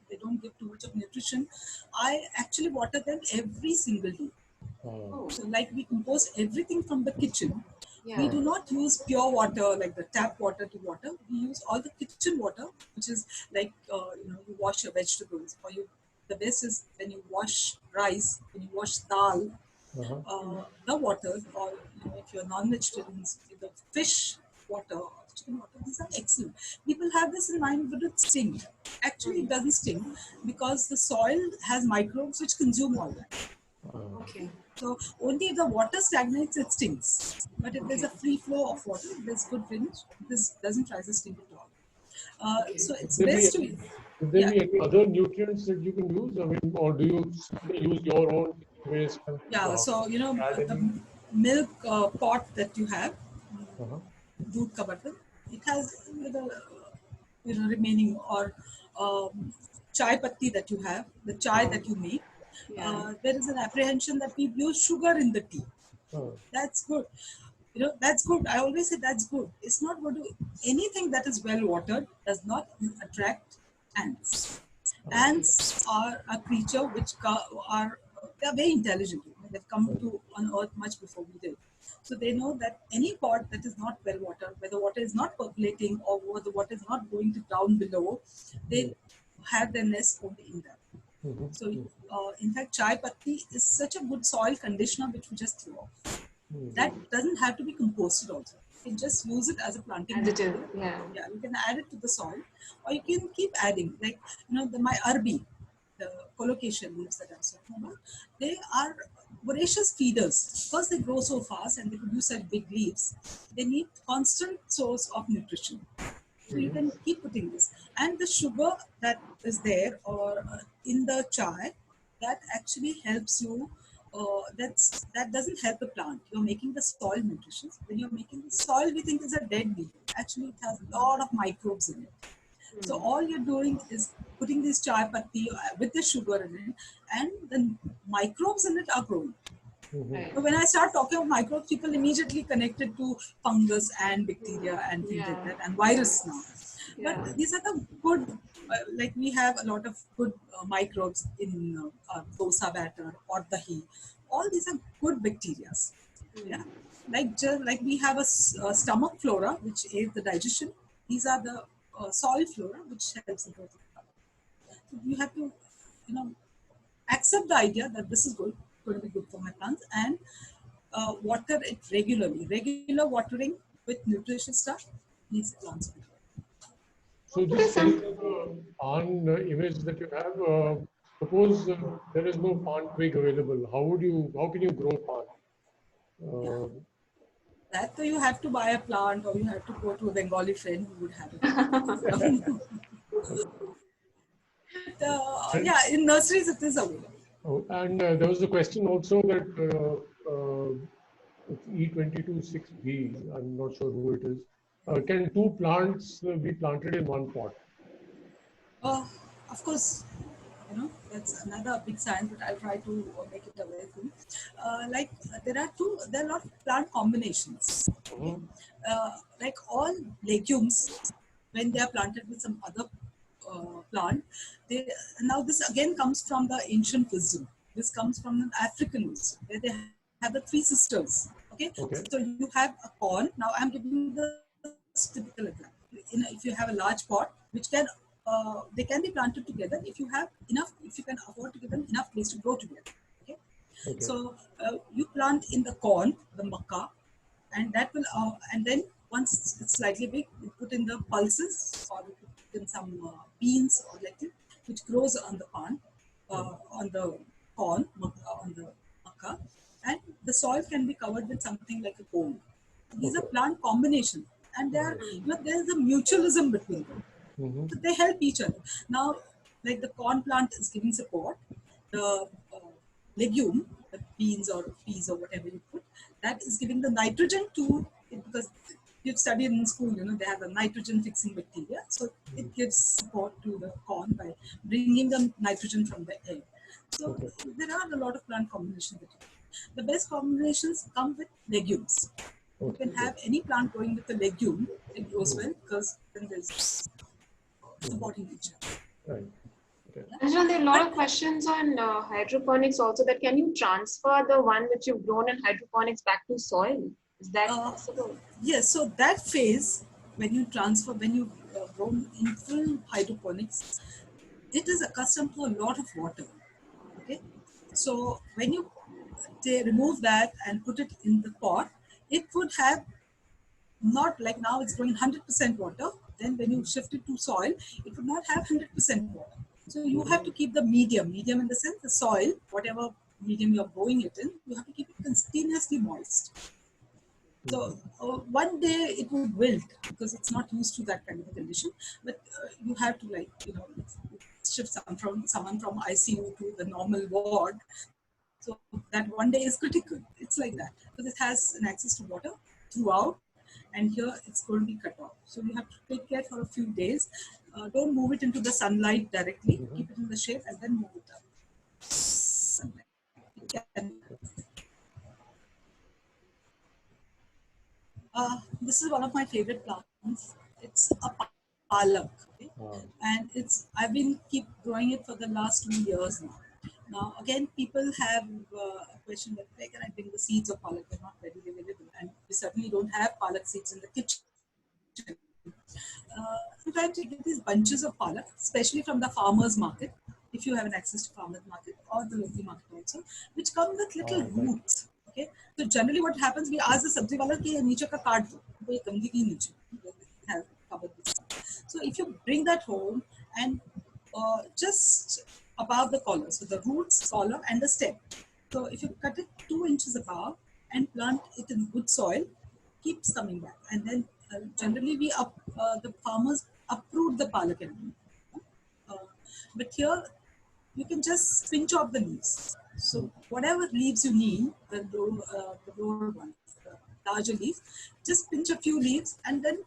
they don't give too much of nutrition, I actually water them every single day. So like we compost everything from the kitchen. We do not use pure water like the tap water to water. We use all the kitchen water, which is like you wash your vegetables, or the best is when you wash rice, when you wash dal, the water, or if you're non-vegetarians, the fish water, chicken water, these are excellent. People have this in mind, but it stings. Actually, it doesn't sting because the soil has microbes which consume all that. Okay. So only if the water stagnates, it stings. But if there's a free flow of water, there's good drainage. This doesn't try to sting at all. So it's best to use. Would there be any other nutrients that you can use? I mean, or do you simply use your own waste? Yeah, so the milk pot that you have, doodh ka bartan, it has the remaining, or chai patti that you have, the chai that you make. There is an apprehension that we use sugar in the tea. That's good. That's good. I always say that's good. It's not going to, anything that is well watered does not attract ants. Ants are a creature which they are very intelligent. They've come on earth much before we did. So they know that any pot that is not well watered, where the water is not percolating or where the water is not going to down below, they have their nest only in that. So in fact, chai patti is such a good soil conditioner which we just throw off. That doesn't have to be composted also. can just use it as a planting As it is, material. yeah. Yeah, you can add it to the soil, or you can keep adding. Like, my arbi, the colocation leaves that I'm talking about, they are voracious feeders. Because they grow so fast and they produce such big leaves, they need constant source of nutrition. So you can keep putting this. And the sugar that is there or in the chai, that actually helps you. That doesn't help the plant. You're making the soil nutritious. When you're making the soil, we think is a dead medium. Actually, it has a lot of microbes in it. So all you're doing is putting this chai patti with the sugar in it, and the microbes in it are growing. Right. So when I start talking of microbes, people immediately connect it to fungus and bacteria and things like that, and virus now. But these are the good, like we have a lot of good microbes in dosa batter or dahi. All these are good bacteria. Yeah, like we have a stomach flora which aids the digestion. These are the soil flora which helps the growth of the plant. So you have to, you know, accept the idea that this is going to be good for my plants, and water it regularly. Regular watering with nutritious stuff makes the plants good. So just tell me the palm image that you have. Suppose there is no palm twig available. How can you grow palm? Yeah. Uh, That you have to buy a plant, or you have to go to a Bengali friend who would have it. Yeah, in nurseries it is available. oh, and there was a question also that it's E226B. I'm not sure who it is. Can two plants be planted in one pot? Of course, that's another big science, but I'll try to make it away from. There are a lot of plant combinations. Okay? Like all legumes, when they are planted with some other plant, now this again comes from the ancient wisdom. This comes from an African wisdom, where they have the three sisters. Okay, Okay. so you have a corn. Now I'm giving the typical example. If you have a large pot, which can they can be planted together if you have enough, if you can afford to give them enough place to grow together. Okay, Okay. so you plant in the corn, the makkah, and that will, and then once it's slightly big, you put in the pulses, or you put in some beans or lentil, which grows on the pan, on the corn, on the makkah, and the soil can be covered with something like a gold. These are Okay. plant combinations, and there is a mutualism between them. Mm-hmm. So they help each other. Now, like the corn plant is giving support, the legume, the beans or peas or whatever you put, that is giving the nitrogen to it, because you've studied in school, they have a nitrogen fixing bacteria. So it gives support to the corn by bringing the nitrogen from the air. So Okay. there are a lot of plant combinations that you can. The best combinations come with legumes. You Okay. can have any plant growing with a legume, it grows well, because then there's supporting each other. Right. Okay. Ajna, there are a lot of questions on hydroponics also, that can you transfer the one which you've grown in hydroponics back to soil? Is that possible? Yes, so that phase, when you grow in full hydroponics, it is accustomed to a lot of water. Okay, so when you remove that and put it in the pot, it would have, not like now it's growing 100% water. Then when you shift it to soil, it would not have 100% water. So you have to keep the medium in the sense the soil, whatever medium you're growing it in, you have to keep it continuously moist. So one day it would wilt because it's not used to that kind of a condition. But you have to shift someone from ICU to the normal ward. So that one day is critical. It's like that because it has an access to water throughout, and here it's going to be cut off. So you have to take care for a few days. Don't move it into the sunlight directly. Keep it in the shade and then move it up. Sunlight. This is one of my favorite plants. It's a palak, okay? And I've been keep growing it for the last 2 years now. Now again, people have a question that where can I bring the seeds of palak? They're not readily available, and we certainly don't have palak seeds in the kitchen. Sometimes you get these bunches of palak, especially from the farmers market, if you have an access to farmers market or the local market also, which come with little roots. Okay, so generally what happens, we ask the sabzi wala ki niche ka kaat do, कोई गंदगी नहीं have covered with stuff. So if you bring that home and just above the collar, so the roots, collar, and the stem. So if you cut it 2 inches above and plant it in good soil, keeps coming back. And then generally the farmers uproot the palak and but here you can just pinch off the leaves. So whatever leaves you need, the lower ones, the larger leaves, just pinch a few leaves and then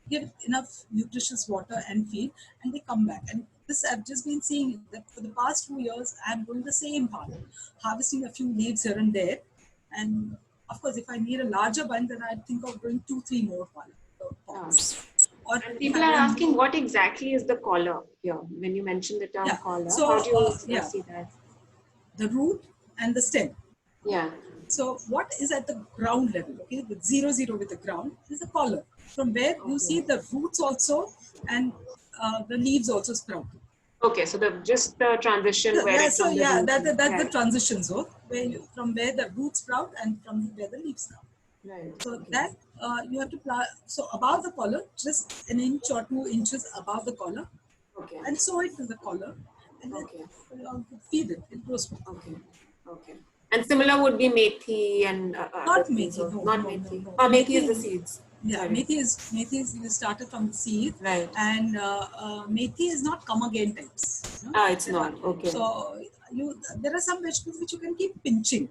give enough nutritious water and feed, and they come back. And this I've just been seeing that for the past 2 years, I'm doing the same path, harvesting a few leaves here and there. And of course, if I need a larger bunch, then I think of growing 2-3 more pots. Or And people are asking what exactly is the collar here when you mention the term collar. So, how do you see that? The root and the stem. Yeah. So what is at the ground level, okay, with 0, with the ground, is a collar, from where you see the roots also and the leaves also sprout. Okay, so just the transition where it's so from the that's the transition zone, from where the roots sprout and from where the leaves sprout. Right. So that you have to plant. So above the collar, just 1 inch or 2 inches above the collar, and sow it in the collar, and then feed it. It grows. Okay. And similar would be methi and not methi. Not methi. Oh, methi is the seeds. Yeah, methi is you started from the seed, right? And methi is not come again types. It's not. Okay. So there are some vegetables which you can keep pinching.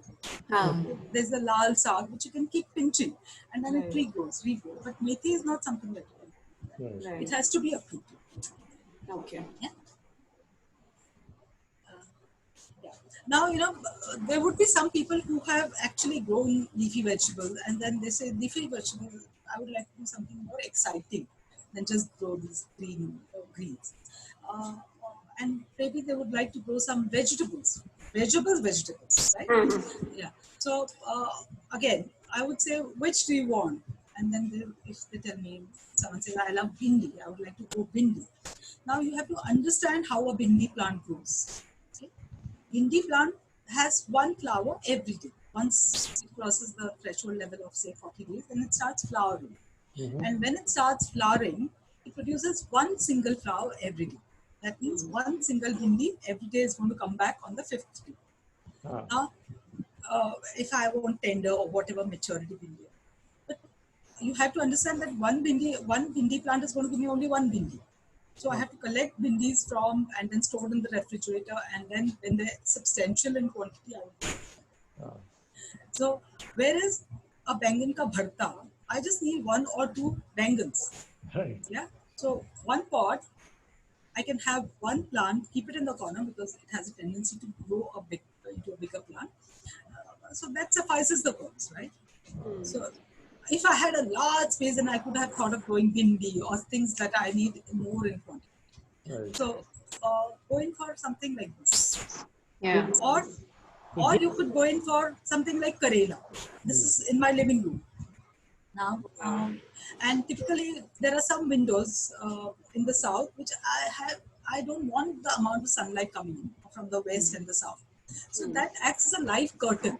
There's the lal saag which you can keep pinching, and then it regrows. But methi is not something that you can. Right. It has to be uprooted. Okay. Yeah. Now, there would be some people who have actually grown leafy vegetables, and then they say, leafy vegetables, I would like to do something more exciting than just grow these greens. And maybe they would like to grow some vegetables, right? Mm-hmm. Yeah. So, again, I would say, which do you want? And then if they tell me, someone says, I love bindi, I would like to grow bindi. Now, you have to understand how a bindi plant grows. Bindi plant has one flower every day. Once it crosses the threshold level of say 40 days, then it starts flowering. Mm-hmm. And when it starts flowering, it produces one single flower every day. That means one single bindi every day is going to come back on the 5th day. Now, if I want tender or whatever maturity bindi, but you have to understand that one bindi plant is going to give me only one bindi. So I have to collect bindis from and then store in the refrigerator, and then when they're substantial in quantity, I will. So whereas a bangan ka bharta, I just need 1 or 2 bangans. Right. Yeah. So one pot, I can have one plant, keep it in the corner because it has a tendency to grow into a bigger plant. So that suffices the purpose, right? So if I had a large space, then I could have thought of growing bindi or things that I need more in quantity. Right. So going for something like this. Yeah. Or you could go in for something like Karela. This is in my living room. Now, and typically there are some windows in the south which I don't want the amount of sunlight coming in from the west and the south. So that acts as a live curtain.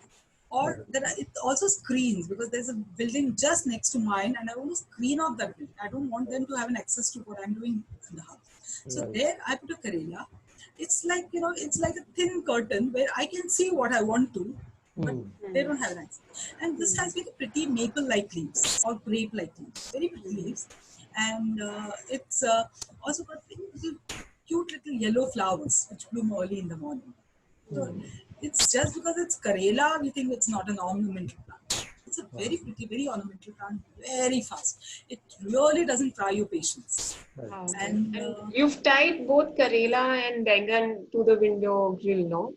Or it also screens, because there's a building just next to mine and I want to screen off that building. I don't want them to have an access to what I'm doing in the house. So there I put a Karela. It's like, it's like a thin curtain where I can see what I want to, but they don't have an access. And this has very pretty maple-like leaves or grape-like leaves, very pretty leaves. And it's also got cute little yellow flowers which bloom early in the morning. So it's just because it's Karela, we think it's not an ornamental plant. It's a very pretty, very ornamental plant, very fast. It really doesn't try your patience. And you've tied both Karela and Bangan to the window grill, no?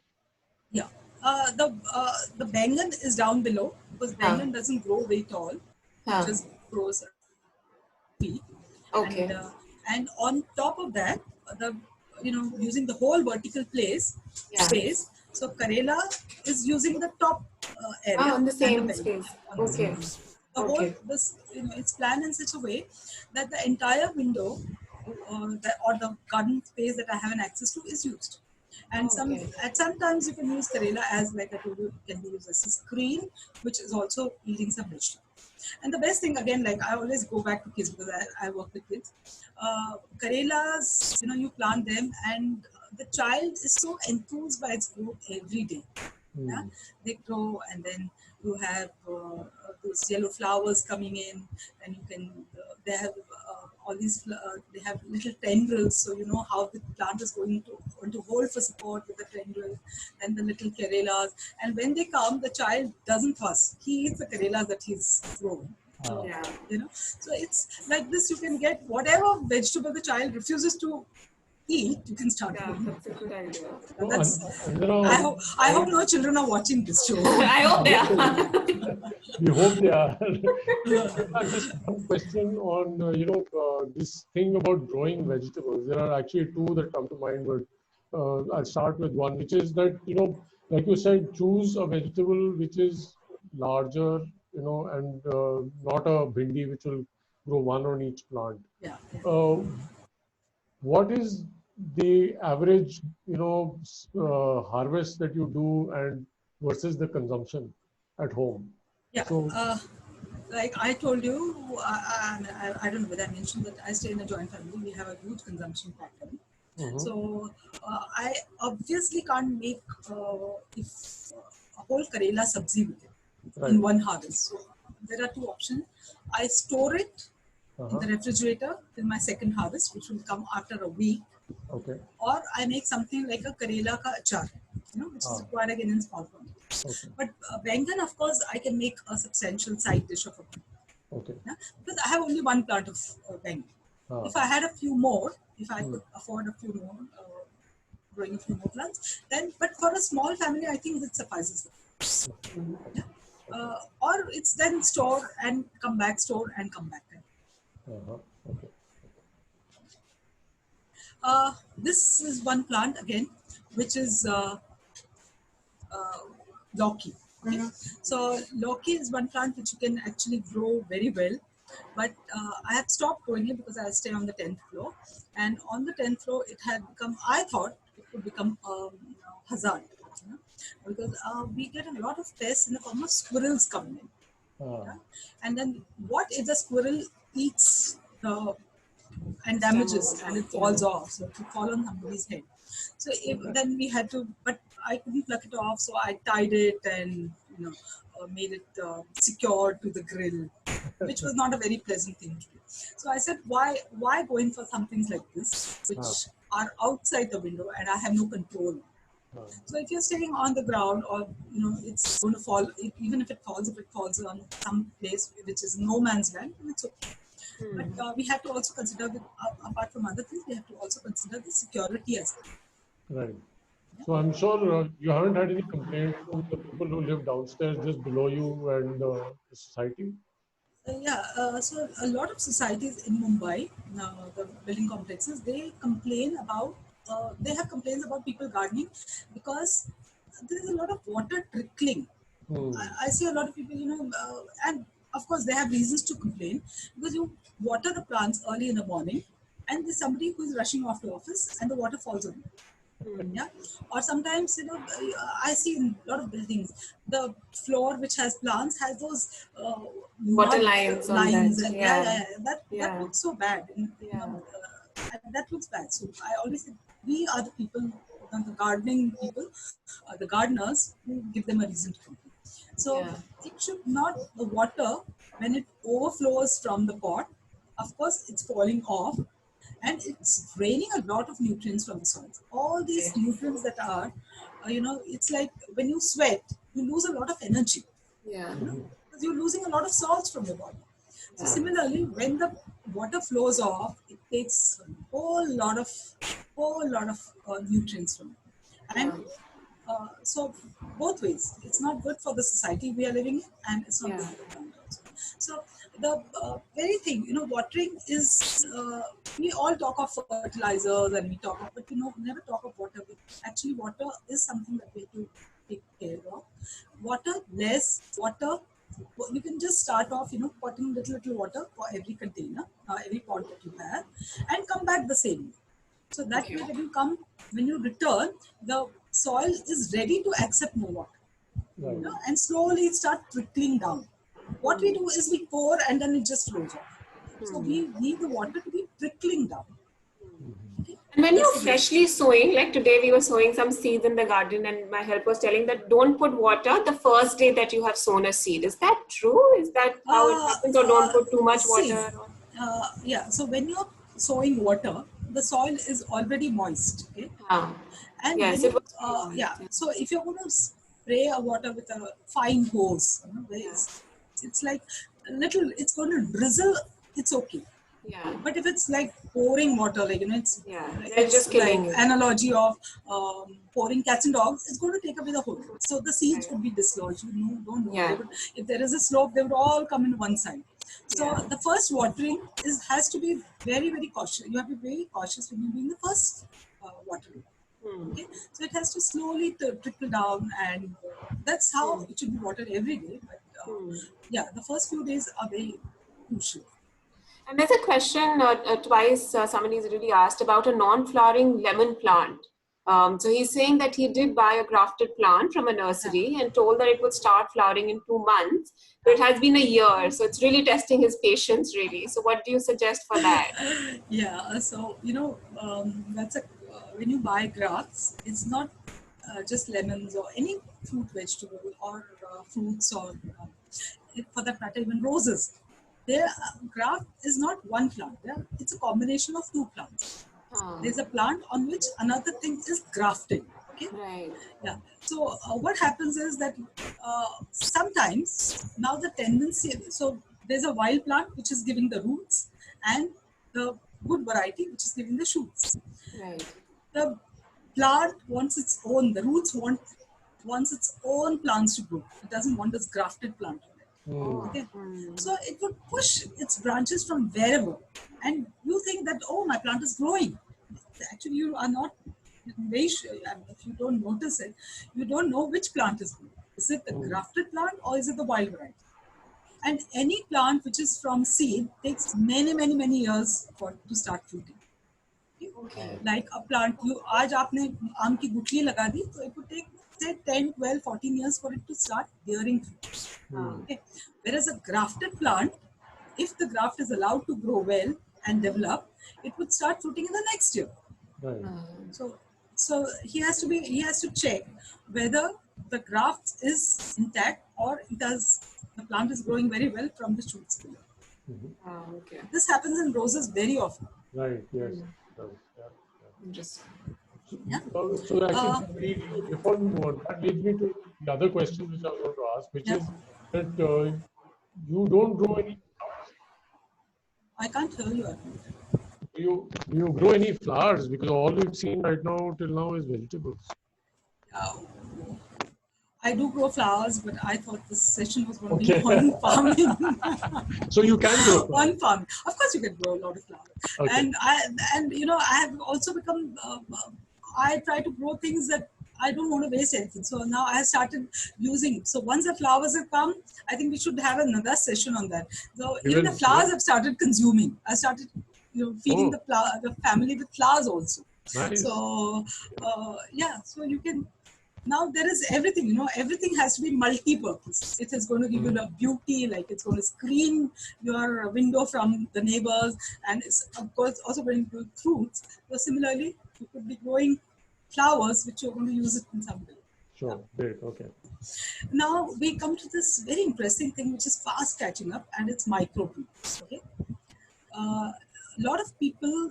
Yeah. The Bangan is down below because Bangan doesn't grow very tall. It just grows feet. Okay. And on top of that, using the whole vertical space. So Karela is using the top area on the same space. Okay. The whole it's planned in such a way that the entire window or the garden space that I have an access to is used. And Okay. sometimes you can use Karela as, like I told you, it can be used as a screen, which is also yielding some vegetables. And the best thing, again, like I always go back to kids because I work with kids. Karelas, you plant them, and the child is so enthused by its growth every day. Yeah, Hmm. they grow, and then you have those yellow flowers coming in, and you can they have all these they have little tendrils, so you know how the plant is going to hold for support with the tendrils and the little karelas. And when they come, the child doesn't fuss; he eats the karelas that he's grown. So Yeah. so it's like this. You can get whatever vegetable the child refuses to eat, you can start Yeah, growing. that's a good idea. So, That's Anjana, I hope no children are watching this show. I hope they are. we hope they are. Just one question on this thing about growing vegetables. There are actually two that come to mind, but I'll start with one, which is that like you said, choose a vegetable which is larger, and not a bhindi which will grow one on each plant. Yeah. Uh, what is the average, harvest that you do and versus the consumption at home? Yeah. So, Like I told you, I don't know whether I mentioned that I stay in a joint family. We have a huge consumption pattern. mhm, So I obviously can't make if a whole Karela sabzi with it right. in one harvest. So there are two options. I store it in Uh-huh. the refrigerator till my second harvest, which will come after a week, Okay. or I make something like a Karela ka achar, which is Ah, required again in small quantity. okay. But Bengan, of course, I can make a substantial side dish of a Okay. yeah? Because I have only one plant of Bengan. Ah, If I had a few more, if I hmm, could afford a few more, growing a few more plants, then, but for a small family, I think that suffices. Yeah? Or it's then store and come back, store and come back. uh-huh. Okay. This is one plant again, which is uh, Loki. Okay? So Loki is one plant which you can actually grow very well, but I have stopped growing it because I stay on the 10th floor, and on the 10th floor it had become. I thought it would become a hazard, because we get a lot of pests in the form of squirrels coming in. Ah, Yeah? And then what if the squirrel eats the and Stem of damages the and it plant. falls Yeah. off, so it will fall on somebody's head. So then we had to, but I couldn't pluck it off, so I tied it and made it secure to the grill, which was not a very pleasant thing to do. So I said, why go in for some things like this, which ah, are outside the window and I have no control. ah, So if you're staying on the ground, or it's going to fall, even if it falls on some place which is no man's land, it's okay. But we have to also consider, apart from other things, we have to also consider the security as well. right. So I'm sure you haven't had any complaints from the people who live downstairs just below you and the society? So a lot of societies in Mumbai, the building complexes, they have complaints about people gardening because there is a lot of water trickling. Hmm. I see a lot of people, and of course they have reasons to complain because you water the plants early in the morning, and there's somebody who is rushing off to office, and the water falls on you. Yeah, or sometimes I see in a lot of buildings the floor which has plants has those Water mud lines on lines, that. and Yeah. that Yeah. looks so bad, and Yeah. that looks bad. So I always say we are the people, the gardening people, the gardeners, who give them a reason to complain. So Yeah. it should not, the water, when it overflows from the pot, of course it's falling off, and it's draining a lot of nutrients from the soils. All these Right. nutrients that are, it's like when you sweat, you lose a lot of energy, Yeah. because you're losing a lot of salts from your body. So Yeah. similarly, when the water flows off, it takes a whole lot of nutrients from it. And Yeah. so both ways, it's not good for the society we are living in, and it's not Yeah. good for the plant also. So the very thing, watering is, we all talk of fertilizers and we talk of, but never talk of water. Actually, water is something that we have to take care of. Water less, water, you can just start off, putting little water for every container, every pot that you have, and come back the same way. So that Okay. way when you return, the soil is ready to accept more water. Right. And slowly start trickling down. What we do is we pour and then it just flows off. So we need the water to be trickling down. Okay? And when That's you're the freshly sowing, like today we were sowing some seeds in the garden, and my helper was telling that don't put water the first day that you have sown a seed. Is that true? Is that how it happens, or don't put too much water? seeds. Yeah. So when you're sowing water, the soil is already moist. Okay. Ah, And when yes, it you, was pretty moist. yeah. So if you're going to spray a water with a fine hose, where Yeah. it's like a little, it's going to drizzle. It's okay. Yeah. But if it's like pouring water, like Yeah. It's it's just like killing it. analogy of pouring cats and dogs. It's going to take away the whole. So the seeds Right. would be dislodged. You don't know. Yeah. If there is a slope, they would all come in one side. So Yeah. the first watering has to be very, very cautious. You have to be very cautious when you're doing the first watering. Okay, so it has to slowly trickle down, and that's how it should be watered every day. But yeah, the first few days are very crucial. And there's a question twice somebody's really asked about a non-flowering lemon plant. So he's saying that he did buy a grafted plant from a nursery and told that it would start flowering in 2 months, but it has been a year. So it's really testing his patience, really. So what do you suggest for that? Yeah, so that's when you buy grafts, it's not just lemons or any fruit, vegetable, or fruits, or for that matter, even roses. Their graft is not one plant. It's a combination of two plants. Ah, There's a plant on which another thing is grafting. Okay. right. Yeah. So what happens is that sometimes now the tendency. So there's a wild plant which is giving the roots, and the good variety which is giving the shoots. Right. The plant wants its own. The roots wants its own plants to grow. It doesn't want this grafted plant. Okay. So it would push its branches from wherever, and you think that, oh, my plant is growing. Actually, you are not very sure. If you don't notice it, you don't know which plant is growing. Is it the grafted plant or is it the wild variety? And any plant which is from seed takes many, many, many years to start fruiting. Okay. Like a plant, आज आपने आम की गुठली लगा दी, so it would take say 10, 12, 14 years for it to start bearing fruit. Okay. Whereas a grafted plant, if the graft is allowed to grow well and develop, it would start fruiting in the next year. Right. So he has to check whether the graft is intact or the plant is growing very well from the shoots below. Okay. This happens in roses very often. Right. Yes. Yeah. Interesting. Yeah. So actually, before we move on, that leads me to the other question which I was going to ask, which is that you don't grow any. I can't hear you. Do you grow any flowers? Because all we've seen right now till now is vegetables. I do grow flowers, but I thought this session was going to be on farming. So you can grow flowers. On farming, of course, you can grow a lot of flowers. Okay. And I have also become. I try to grow things that I don't want to waste anything. So now I have started using. So once the flowers have come, I think we should have another session on that. So even the flowers have started consuming. I started, feeding the family with flowers also. Nice. So so you can. Now there is everything, everything has to be multi-purpose. It is going to give you a beauty, like it's going to screen your window from the neighbors, and it's of course also going to grow fruits. So similarly, you could be growing flowers, which you're going to use it in some way. Sure, great, okay. Now we come to this very interesting thing, which is fast catching up, and it's microgreens. Okay. A lot of people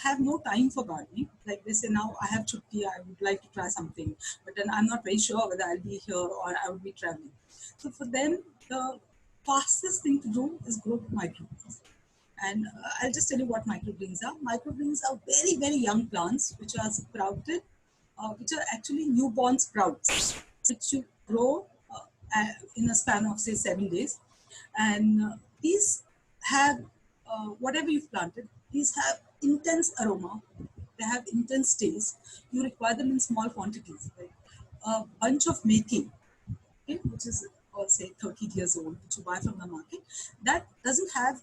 have no time for gardening. Like they say, now I have chutti, I would like to try something, but then I'm not very sure whether I'll be here or I will be traveling. So for them, the fastest thing to do is grow microgreens. And I'll just tell you what microgreens are. Microgreens are very, very young plants which are sprouted, which are actually newborn sprouts, which you grow in a span of say 7 days. And these have whatever you've planted, these have intense aroma, they have intense taste. You require them in small quantities, like a bunch of methi, okay, which is say 30 years old, which you buy from the market, that doesn't have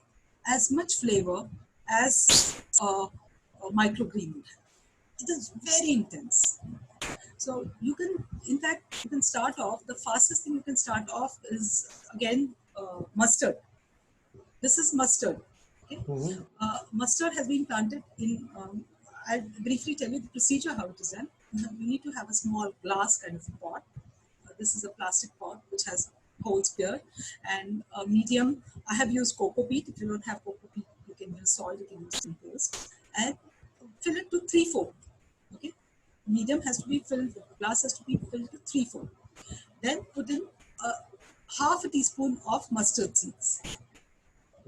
as much flavor as a microgreen would have. it is very intense. So you can, in fact, you can start off, the fastest thing you can start off is, again, mustard. This is mustard. Okay? Mm-hmm. Mustard has been planted in, I'll briefly tell you the procedure how it is done. You need to have a small glass kind of pot. This is a plastic pot which has holes here, and a medium. I have used cocoa peat. If you don't have cocoa peat, you can use soil, you can use compost, and fill it to 3/4. Okay, medium has to be filled, glass has to be filled to 3/4. Then put in a half a teaspoon of mustard seeds.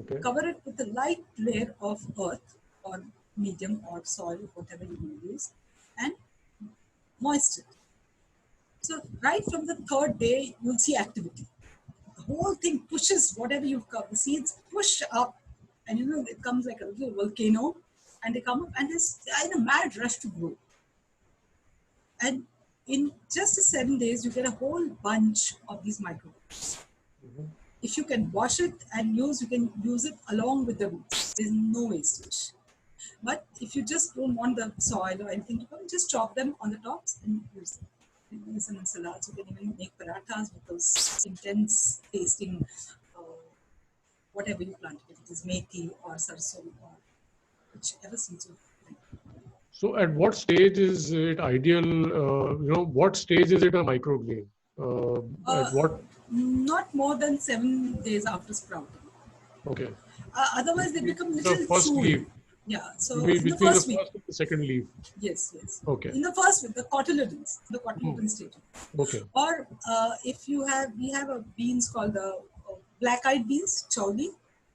Okay. Cover it with a light layer of earth or medium or soil, whatever you want to use, and moist it. So right from the third day, you'll see activity. The whole thing pushes whatever you've got. The seeds push up, and it comes like a little volcano, and they come up, and it's in a mad rush to grow. And in just 7 days, you get a whole bunch of these microbes. Mm-hmm. If you can wash it and use, you can use it along with the roots. There's no wastage. But if you just don't want the soil or anything to come, just chop them on the tops and use them. You can use them in salads. You can even make parathas with those intense tasting, whatever you plant. If it is methi or sarson or whichever seeds you like. So at what stage is it ideal, what stage is it a microgreen? At what? Not more than 7 days after sprouting. Okay. Otherwise, they become The little first soon. leaf. Yeah, so Between in the the first week. first and the second leaf. Yes, yes. Okay. In the first week, the cotyledon stage. Okay. Or if you have, we have a beans called the black-eyed beans, chauli.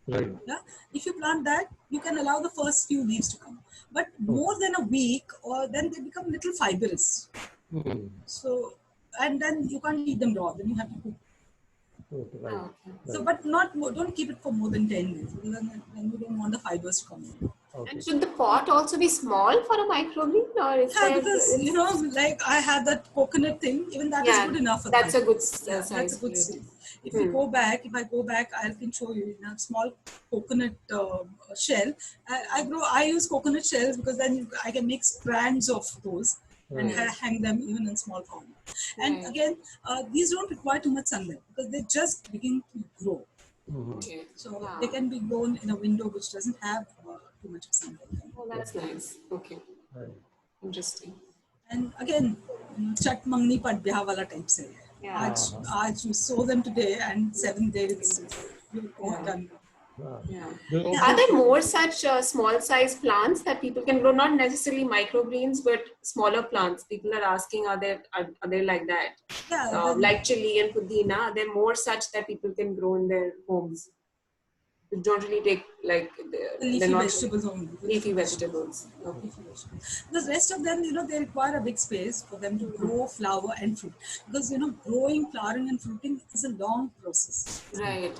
Right. Yeah. If you plant that, you can allow the first few leaves to come. But more than a week, or then they become little fibrous. Mm-hmm. So, and then you can't eat them raw. Then you have to cook. Okay. Right. Okay. So, but not more, don't keep it for more than 10 days. Because then you don't want the fibers to come in. Okay. And should the pot also be small for a microgreen, or is Yeah, there? because like I had that coconut thing, even that is good enough for that's that. a good Yeah, size. that's a good for it. size. If I go back, I can show you in a small coconut shell. I use coconut shells because then I can make strands of those and hang them even in small form. And again, these don't require too much sunlight because they just begin to grow. Mm-hmm. Okay. So they can be grown in a window which doesn't have too much of sunlight. Oh, that's nice. Okay. Right. Interesting. And again, chat mangni pad byah wala type se. Yeah. Aaj you sow them today and 7 days you're done. Yeah. There's also- Are there more such small size plants that people can grow? Not necessarily microgreens, but smaller plants. People are asking, are they like that? Yeah, Like chili and pudina. Are there more such that people can grow in their homes? You don't really take like leafy vegetables only. Leafy vegetables. Okay. Leafy vegetables. The rest of them, they require a big space for them to grow, flower, and fruit. Because growing, flowering, and fruiting is a long process. Right.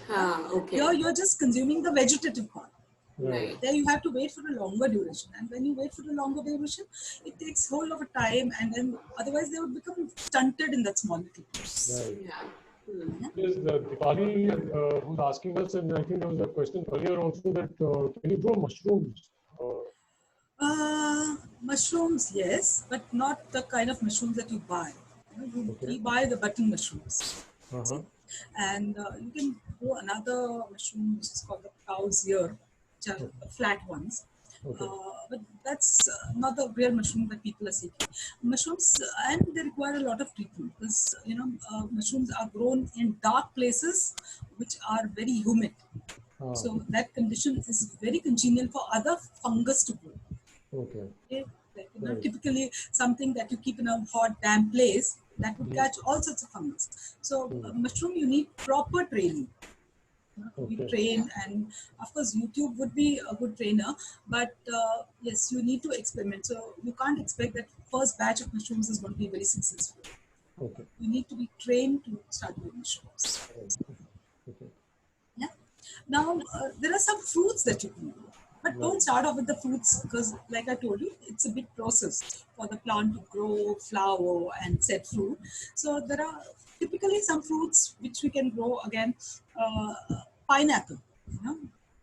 Okay. Here, you're just consuming the vegetative part. Right. There, you have to wait for a longer duration, and when you wait for a longer duration, it takes whole of a time, and then otherwise they would become stunted in that small little place. Right. Yeah. There's Dipali who's asking us, and I think there was a question earlier also that can you grow mushrooms? Mushrooms, yes, but not the kind of mushrooms that you buy. We buy the button mushrooms. Uh-huh. And you can grow another mushroom which is called the cow's ear, which are flat ones. Okay. But that's not the real mushroom that people are seeking. Mushrooms, and they require a lot of treatment because mushrooms are grown in dark places which are very humid. So that condition is very congenial for other fungus to grow. Okay. Like, typically something that you keep in a hot, damp place that would catch all sorts of fungus. So mushroom, you need proper training. You train, and of course YouTube would be a good trainer, but yes, you need to experiment. So you can't expect that first batch of mushrooms is going to be very successful. Okay. You need to be trained to start doing mushrooms. Okay. Yeah. Now there are some fruits that you can do, but don't start off with the fruits because, like I told you, it's a big process for the plant to grow, flower, and set fruit. So there are typically some fruits which we can grow. Again, pineapple.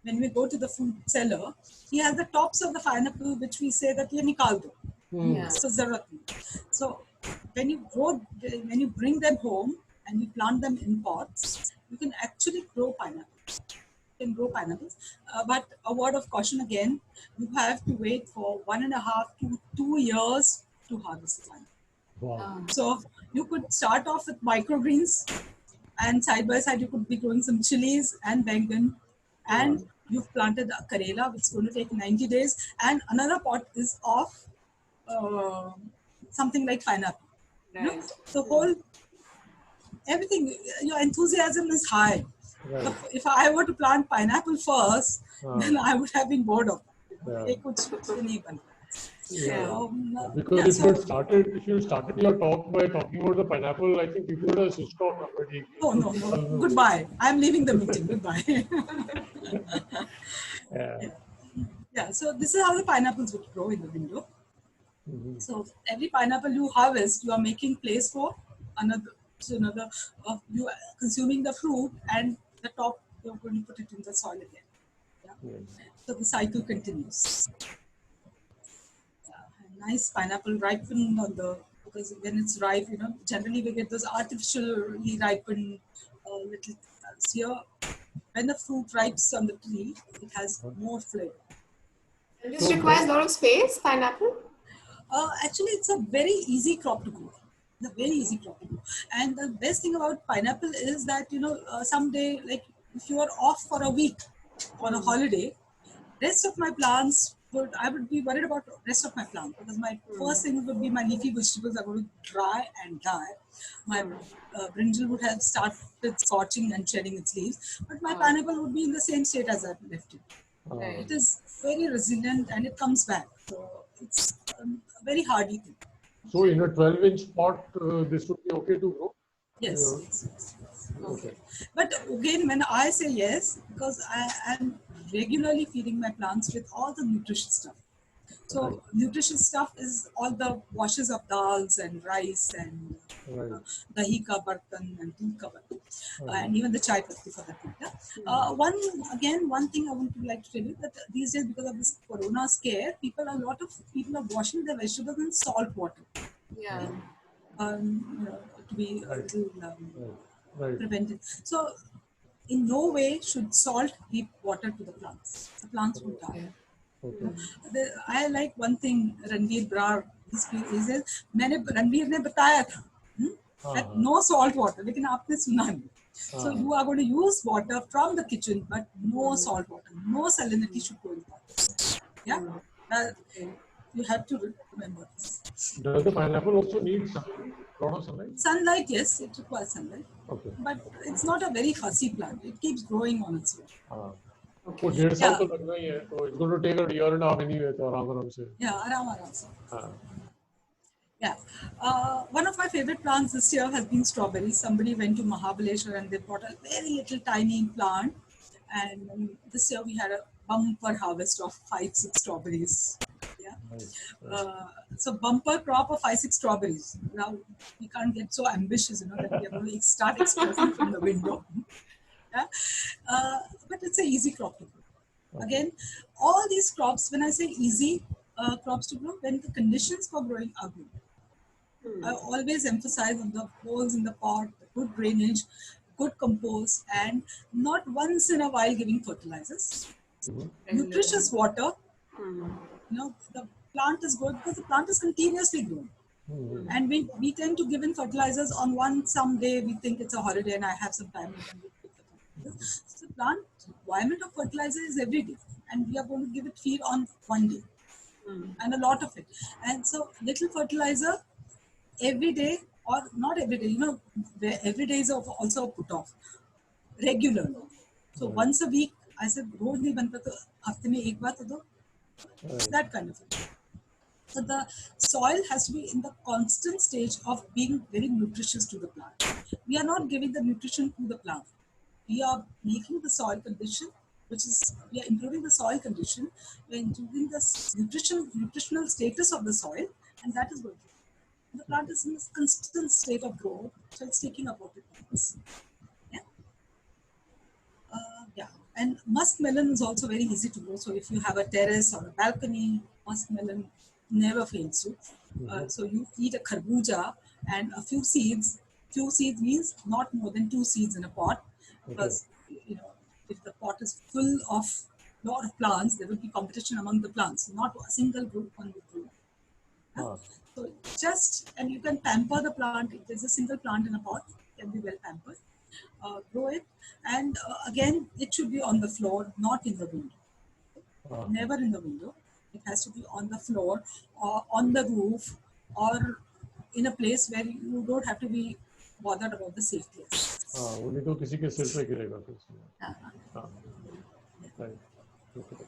When we go to the fruit seller, he has the tops of the pineapple which we say that ye nikal do. Yeah. So zarurat nahi. So when you bring them home and you plant them in pots, you can actually grow pineapples. You can grow pineapples, but a word of caution again: you have to wait for 1.5 to 2 years to harvest one. Wow. So you could start off with microgreens, and side by side you could be growing some chilies and bangan, and you've planted a karela, which is going to take 90 days, and another pot is of uh, something like pineapple. You know, Right. the whole everything, your enthusiasm is high. Right. If I were to plant pineapple first, then I would have been bored of it. Yeah. ये कुछ से नहीं बन रहा है. Yeah. Because Yeah, if you started your talk by talking about the pineapple, I think people would have switched off already. no. Goodbye. I'm leaving the meeting. Goodbye. Yeah. Yeah, so this is how the pineapples would grow in the window. Mhm. So every pineapple you harvest, you are making place for another. You are consuming the fruit, and the top you're going to put it in the soil again. Yeah. Yes. So the cycle continues. Nice pineapple ripened on the, because when it's ripe, generally we get those artificially ripened little. Here, when the fruit ripes on the tree, it has more flavor. And this requires a lot of space, pineapple? Actually, it's a very easy crop to grow. The very easy crop to grow. And the best thing about pineapple is that, someday, like if you are off for a week on a holiday, rest of my plants I would be worried about rest of my plants, because my first thing would be my leafy vegetables are going to dry and die. My brinjal would have started scorching and shedding its leaves, but my pineapple would be in the same state as I left it. Right. It is very resilient and it comes back. So it's a very hardy thing. So in a 12-inch pot, this would be okay to grow? Yes. Okay. But again, when I say yes, because I am regularly feeding my plants with all the nutritious stuff. So nutritious stuff is all the washes of dals and rice and dahi ka bartan and tea ka bartan, and even the chai patti for that matter. One thing I want to like to tell you that these days, because of this corona scare, a lot of people are washing their vegetables in salt water. Yeah. To be a little Right. prevented. So in no way should salt heap water to the plants. The plants would die. Okay. I like one thing Ranveer Brar, he says, Ranveer ने बताया था that no salt water, लेकिन आपने सुना नहीं. So you are going to use water from the kitchen, but no salt water, no salinity should go in water. Yeah, you have to remember this. Does the pineapple also need a lot of sunlight? Sunlight, yes, it requires sunlight. Okay. But it's not a very fussy plant. It keeps growing on its own. Okay. वो 1.5 साल तो लगना ही है, तो it's going to take a year and a half anyway, तो आराम से. Yeah, आराम से. Yeah. One of my favorite plants this year has been strawberries. Somebody went to Mahabaleshwar and they bought a very little tiny plant. And this year we had a bumper harvest of 5-6 strawberries. Yeah. So bumper crop of 5-6 strawberries. Now we can't get so ambitious, that we are going to start exporting from the window. Yeah. But it's an easy crop to grow. Again, all these crops, when I say easy crops to grow, when the conditions for growing are good. I always emphasize on the holes in the pot, the good drainage, good compost, and not once in a while giving fertilizers. Nutritious water. The plant is good because the plant is continuously growing. And we tend to give in fertilizers on some day we think it's a holiday and I have some time. So the plant requirement of fertilizer is every day, and we are going to give it feed on one day, and a lot of it. And so little fertilizer every day, or not every day, every day is also a put off regularly. So once a week, I said, रोज नहीं बनता तो हफ्ते में एक बार तो दो. That kind of thing. So the soil has to be in the constant stage of being very nutritious to the plant. We are not giving the nutrition to the plant. We are making the soil condition, we are improving the soil condition, we are improving the nutritional status of the soil, and that is good. The plant is in this constant state of growth, so it's taking about it. Yeah. And muskmelon is also very easy to grow. So if you have a terrace or a balcony, muskmelon never fails you. So you eat a kharbuja and a few seeds. Few seeds means not more than 2 seeds in a pot, Okay. because if the pot is full of lot of plants, there will be competition among the plants. Not a single group, one will grow. Ah. So and you can pamper the plant. If there's a single plant in a pot, it can be well pampered. Grow it, and again, it should be on the floor, not in the window. Ah. Never in the window. It has to be on the floor or on the roof, or in a place where you don't have to be bothered about the safety. हाँ, वो नहीं तो किसी के सिर पे गिरेगा फिर उसमें. हाँ. Right. Okay.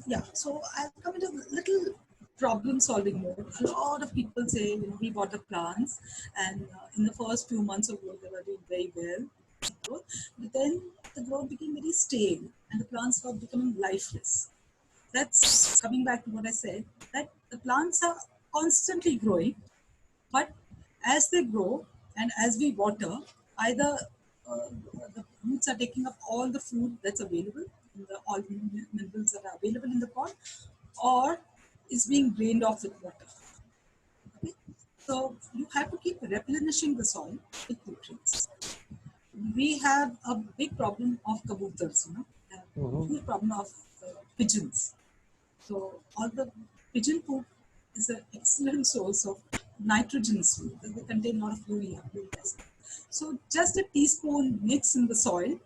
Yeah, so I'll come into a little problem solving mode. A lot of people say, we bought the plants, and in the first few months of growth, they were doing very well. But then the growth became very stale, and the plants started becoming lifeless. That's coming back to what I said, that the plants are constantly growing, but as they grow and as we water, either the roots are taking up all the food that's available, all the minerals that are available in the pot, or is being drained off with water. Okay? So you have to keep replenishing the soil with nutrients. We have a big problem of kabooters, a huge problem of pigeons. So all the pigeon poop is an excellent source of nitrogenous food. They contain a lot of urea, uric acid. So just a teaspoon mix in the soil.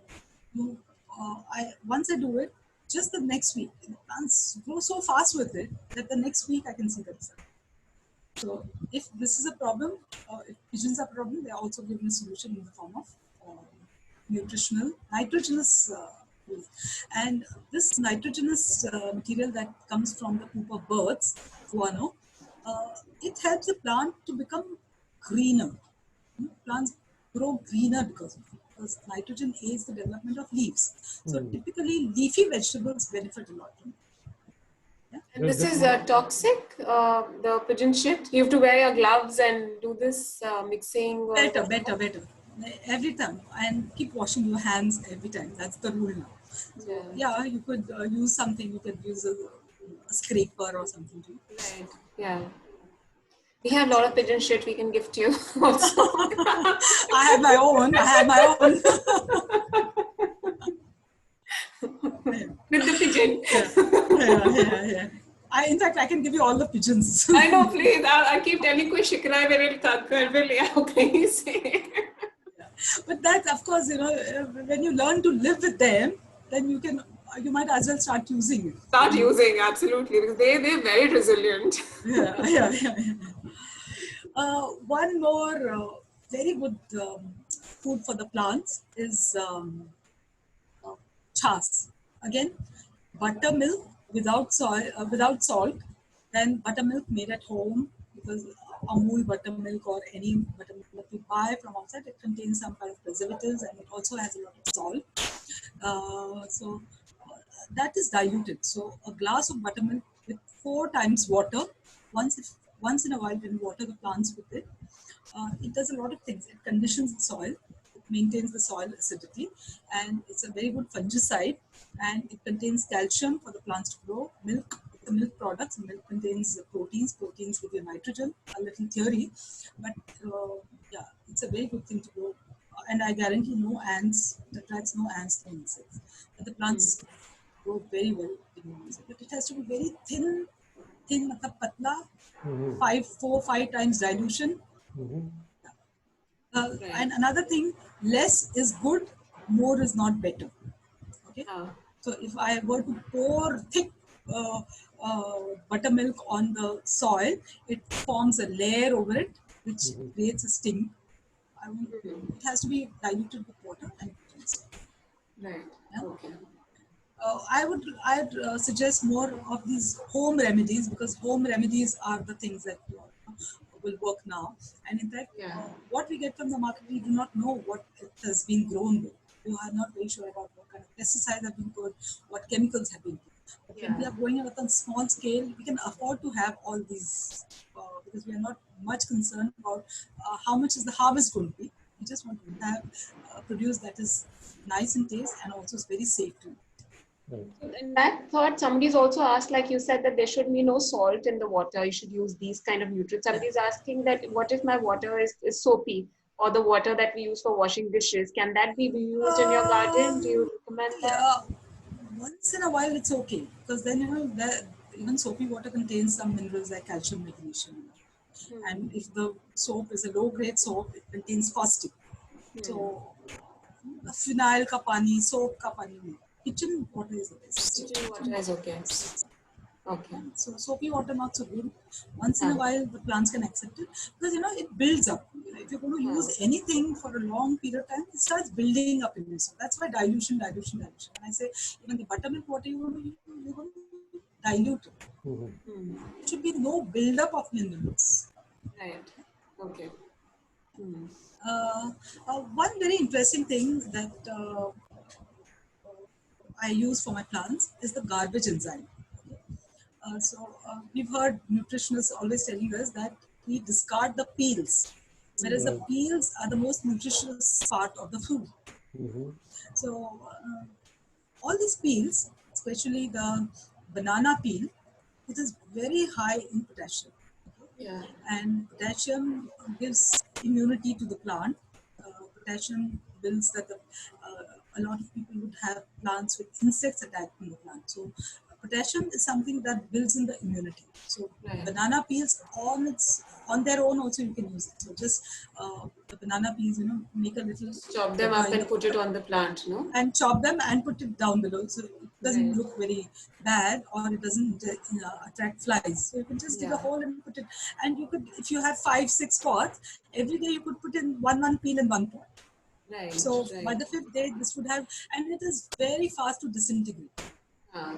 Once I do it, just the next week, the plants grow so fast with it that the next week I can see the result. So if this is a problem, if pigeons are a problem, they are also given a solution in the form of nutritional nitrogenous food. And this nitrogenous material that comes from the poop of birds, guano, it helps the plant to become greener. Plants grow greener because nitrogen aids the development of leaves. So typically leafy vegetables benefit a lot from it. And this is toxic, the pigeon shit. You have to wear your gloves and do this mixing. Better. Every time, and keep washing your hands every time. That's the rule now. So, yeah, you could use something. You could use a scraper or something too. Right. Yeah. We have a lot of pigeon shit we can gift you also. I have my own. With the pigeon. Yeah. In fact, I can give you all the pigeons. I know, please. I keep telling you, Shikra, But that's, of course, when you learn to live with them, then you might as well start using it. Start using, absolutely, because they're very resilient. Yeah. One more very good food for the plants is chas. Again, buttermilk without salt, then buttermilk made at home, because Amul buttermilk or any buttermilk that we buy from outside, it contains some kind of preservatives, and it also has a lot of salt. So that is diluted. So a glass of buttermilk with 4 times water, once in a while when you water the plants with it, it does a lot of things. It conditions the soil, it maintains the soil acidity, and it's a very good fungicide, and it contains calcium for the plants to grow. The milk products, milk contains proteins give you nitrogen, a little theory, but yeah, it's a very good thing to grow. And I guarantee no ants, no ants, no insects. But the plants grow very well. But it has to be very thin, matlab patla, 4-5 times dilution. And another thing, less is good, more is not better. Okay. So if I were to pour thick buttermilk on the soil, it forms a layer over it, which creates a sting. It has to be diluted with water and nutrients. Right. Yeah? Okay. I'd suggest more of these home remedies, because home remedies are the things that will work now. And in fact, what we get from the market, we do not know what it has been grown with. We are not very sure about what kind of pesticides have been put, what chemicals have been put. But when we are growing it on a small scale, we can afford to have all these, because we are not much concerned about how much is the harvest going to be. We just want to have produce that is nice in taste and also is very safe to eat. Right. In that thought, somebody's also asked, like you said, that there should be no salt in the water. You should use these kind of nutrients. Somebody's asking that what if my water is soapy, or the water that we use for washing dishes? Can that be used in your garden? Do you recommend that? Yeah, once in a while it's okay, because then even soapy water contains some minerals like calcium, magnesium, and if the soap is a low grade soap, it contains caustic. So phenyl ka pani, soap ka pani, nahi. Kitchen water is the best. Kitchen water is okay. Okay. So soapy water not so good. Once in a Ah. while the plants can accept it, because it builds up. If you're going to use anything for a long period of time, it starts building up in you. So that's why dilution. And I say even the buttermilk water you're going to dilute it. Mhm. There should be no build-up of minerals. Right. Okay. One very interesting thing that I use for my plants is the garbage enzyme. We've heard nutritionists always telling us that we discard the peels, whereas the Right. peels are the most nutritious part of the food. Mhm. So all these peels, especially the banana peel, it is very high in potassium. Yeah. And potassium gives immunity to the plant. Potassium builds that a lot of people would have plants with insects attacked in the plant. So potassium is something that builds in the immunity. So Right. banana peels on their own also you can use it. So just the banana peels, make a little Chop them up kind and of put it on the plant, no? and chop them and put it down below, so it doesn't Right. look very bad, or it doesn't attract flies. So you can just dig a Yeah. hole and put it, and you could, if you have 5-6 pots, every day you could put in one peel in one pot. Right. So by Right. the 5th day this would have, and it is very fast to disintegrate. Ah.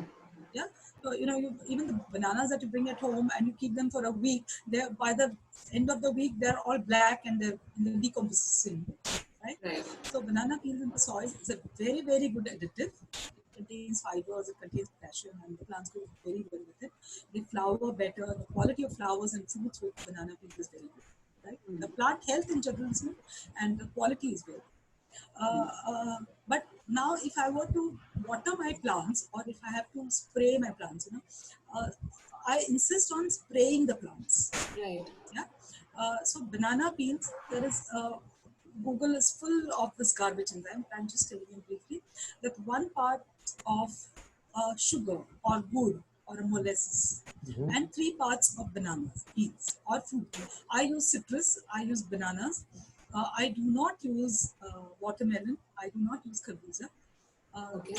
Yeah. So even the bananas that you bring at home and you keep them for a week, they by the end of the week they're all black and they're in the decomposition, right? Right. So banana peels in the soil is a very, very good additive. It contains fibers, it contains potassium, and the plants grow very well with it. They flower better. The quality of flowers and fruits with banana peels is very good, right? The plant health in general is good, and the quality is well. But now if I were to water my plants, or if I have to spray my plants, I insist on spraying the plants. Right. Yeah. So banana peels, there is Google is full of this garbage enzyme. I'm just telling you briefly that one part of sugar or wood or a molasses, and 3 parts of bananas peels or fruit. I use citrus, I use bananas. I do not use watermelon. I do not use kharbuza. Okay.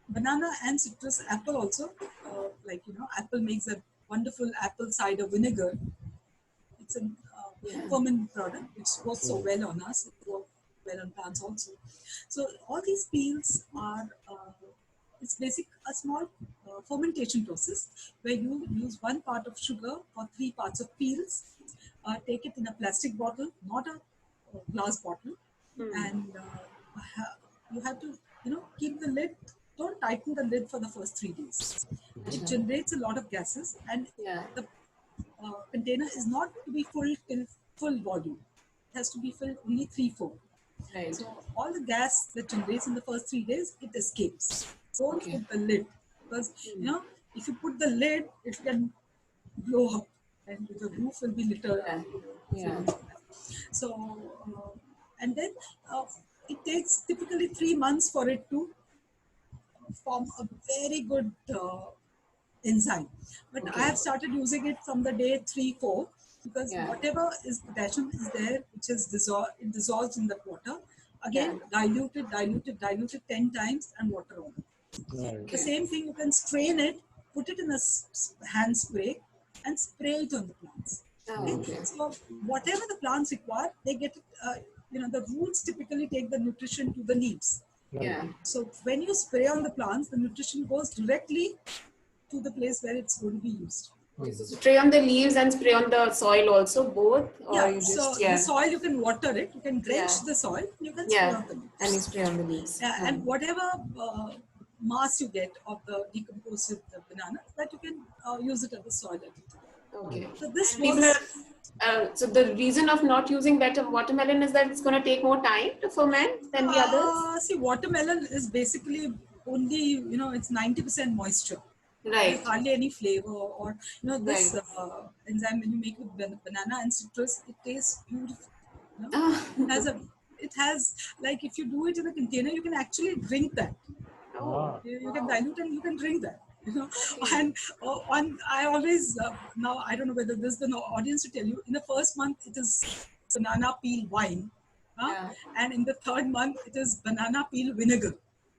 Banana and citrus, apple also. Apple makes a wonderful apple cider vinegar. It's a ferment product which works so well on us. It works well on plants also. So all these peels are it's a small fermentation process where you use one part of sugar for 3 parts of peels. Take it in a plastic bottle, not a glass bottle, and you have to keep the lid. Don't tighten the lid for the first 3 days. It generates a lot of gases, and Yeah. the container is not to be full till full volume. It has to be filled only 3/4. Right. So all the gas that generates in the first 3 days, it escapes. Don't Okay. put the lid, because if you put the lid, it can blow up and the roof will be littered. Yeah. Yeah. So and then it takes typically 3 months for it to form a very good enzyme. But I have started using it from the day 3-4, because Yeah. whatever is potassium is there, which is it dissolves in the water. Again, Yeah. diluted 10 times and water on it. Right. The same thing, you can strain it, put it in a hand spray and spray it on the plants. Oh, okay. So whatever the plants require, they get it. The roots typically take the nutrition to the leaves. Yeah. So when you spray on the plants, the nutrition goes directly to the place where it's going to be used. Okay, so spray on the leaves and spray on the soil also, both? Or Yeah, you just, so the soil, you can water it, you can drench the soil, you can spray on the leaves. And you spray on the leaves. Yeah, and whatever mass you get of the decomposed banana, that you can use it as the soil. Okay. So this And people so the reason of not using watermelon is that it's going to take more time to ferment than the others? See, watermelon is basically only, it's 90% moisture. Right. There's hardly any flavor, or this Right. enzyme, when you make with banana and citrus, it tastes beautiful. Ah. It has, like, if you do it in a container, you can actually drink that. Oh. You can dilute and you can drink that. Okay. And I always now, I don't know whether this is the audience to tell you. In the first month, it is banana peel wine, Yeah. and in the third month, it is banana peel vinegar.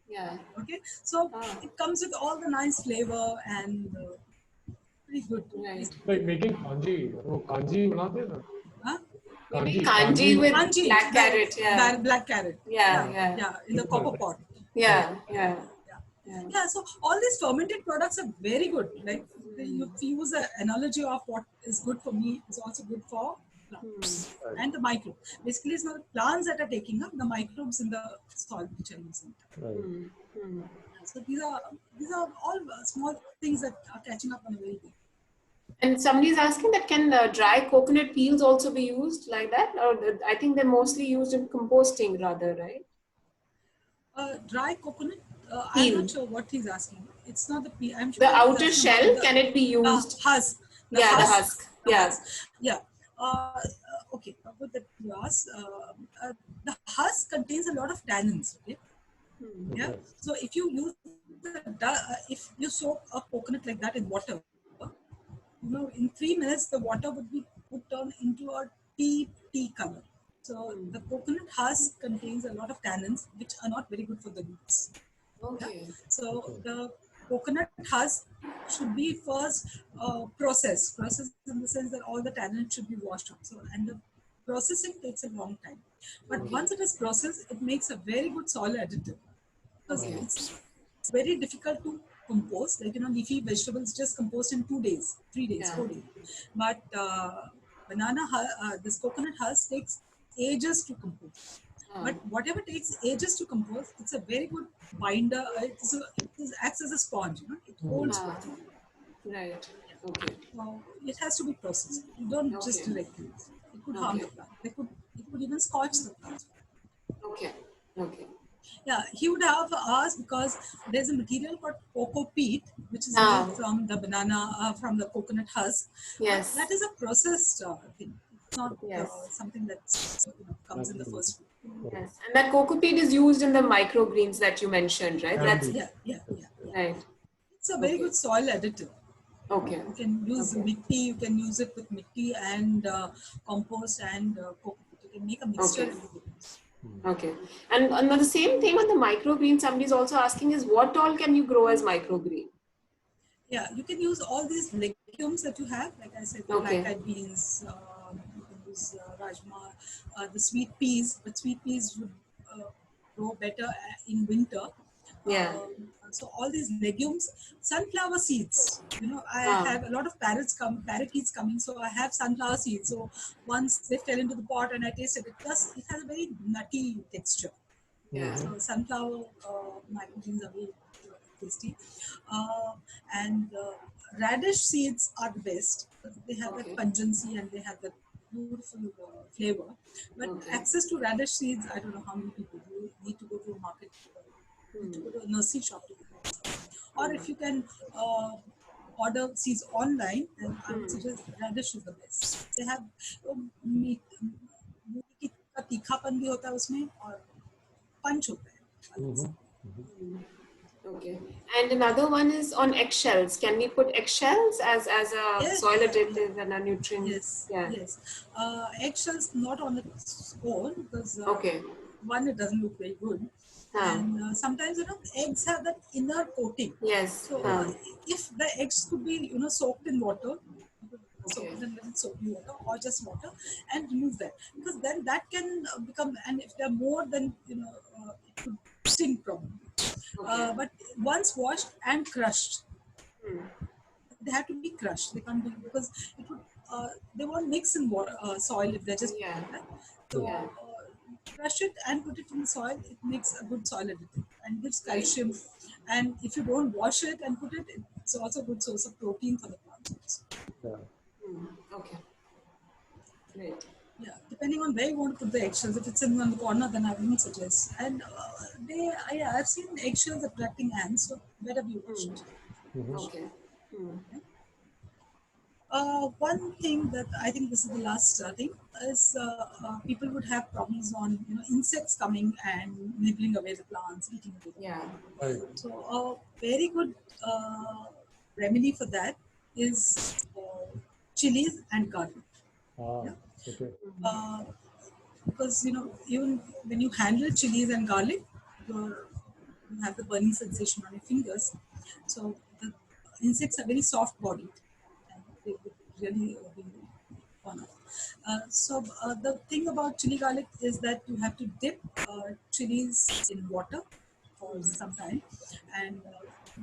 Yeah. Okay, so Ah. it comes with all the nice flavor and pretty good. Right. Like making kanji. वो kanji बनाते हैं ना? Huh? Maybe Kanji. kanji with Kanji, black carrot. Yeah. black carrot. Yeah. Yeah. Yeah, in the copper pot. Yeah. Yeah. Yeah. Yeah. Yeah, so all these fermented products are very good. Like, if you use the analogy of what is good for me is also good for plants and the microbe. Basically, it's not the plants that are taking up, the microbes in the soil which are using. Right. So these are all small things that are catching up on a very big. And somebody is asking that can dry coconut peels also be used like that? Or I think they're mostly used in composting rather, right? Dry coconut, I'm Peel. not sure what he's asking. It's not the peel. I'm sure The he's outer asking shell, about the can it be used? husk. The husk. Yeah. Husk. Yeah. Okay. With the glass, the husk contains a lot of tannins. Okay. Yeah. So if you use if you soak a coconut like that in water, in 3 minutes the water would turn into a tea color. So the coconut husk contains a lot of tannins which are not very good for the roots. Okay. Yeah? So the coconut husk should be first processed in the sense that all the tannins should be washed out. So, and the processing takes a long time. But once it is processed, it makes a very good soil additive. Because it's very difficult to compost. Like, leafy vegetables just compost in 2 days, 3 days, 4 days. But this coconut husk takes ages to compose. But whatever takes ages to compose, it's a very good binder. It acts as a sponge. It holds water. Right. Okay. So it has to be processed. You don't just directly use it. It could harm the plant. It could even scorch the plant. Okay. Okay. Yeah, he would have asked because there's a material called cocoa peat, which is made from the banana, from the coconut husk. Yes. That is a processed thing. It's not something that comes in the first week. Yes. And that cocoa peat is used in the microgreens that you mentioned, right? That's yeah. right. It's a very good soil additive. Okay. You can use mitti, you can use it with mitti and compost and cocoa peat. You can make a mixture. Okay. And the same thing on the microgreen, somebody's also asking is what all can you grow as microgreen? Yeah, you can use all these legumes that you have, like I said, black-eyed beans, you can use rajma, the sweet peas, but sweet peas would grow better in winter. Yeah. So all these legumes, sunflower seeds, I have a lot of parakeets coming, so I have sunflower seeds. So once they fell into the pot and I tasted it, plus it has a very nutty texture. Yeah. So sunflower microgreens are very tasty. And radish seeds are the best. They have that pungency and they have that beautiful flavor. But access to radish seeds, I don't know how many people do. You need to go to a market, to go to a nursery shop to get it. Or if you can order seeds online, then I would suggest radish is the best. They have meat का तीखापन भी होता है उसमें और पंच होता है. Okay. And another one is on eggshells. Can we put eggshells as a soil additive and a nutrient? Yes. Eggshells not on its own because one, it doesn't look very good. And sometimes eggs have that inner coating. Yes. So if the eggs could be soaked in water, soak them in soapy water or just water, and remove that, because then that can become, and if they're more, then it could stink probably. But once washed and crushed, they have to be crushed. They can't be, because it would they won't mix in water, soil if they're just so crush it and put it in the soil. It makes a good soil additive and gives calcium. And if you don't wash it and put it, it's also a good source of protein for the plants. Okay. Great. Yeah, depending on where you want to put the eggshells. If it's in the corner, then I wouldn't suggest. And I've seen eggshells attracting ants, so better be watched. Okay. One thing that I think this is the last thing is people would have problems on insects coming and nibbling away the plants, eating away the Yeah. Right. So a very good remedy for that is chilies and garlic. Ah, Yeah? okay. Uh, because even when you handle chilies and garlic, you have the burning sensation on your fingers. So the insects are very soft bodied, and they would really be fun. The thing about chili garlic is that you have to dip chilies in water for some time, and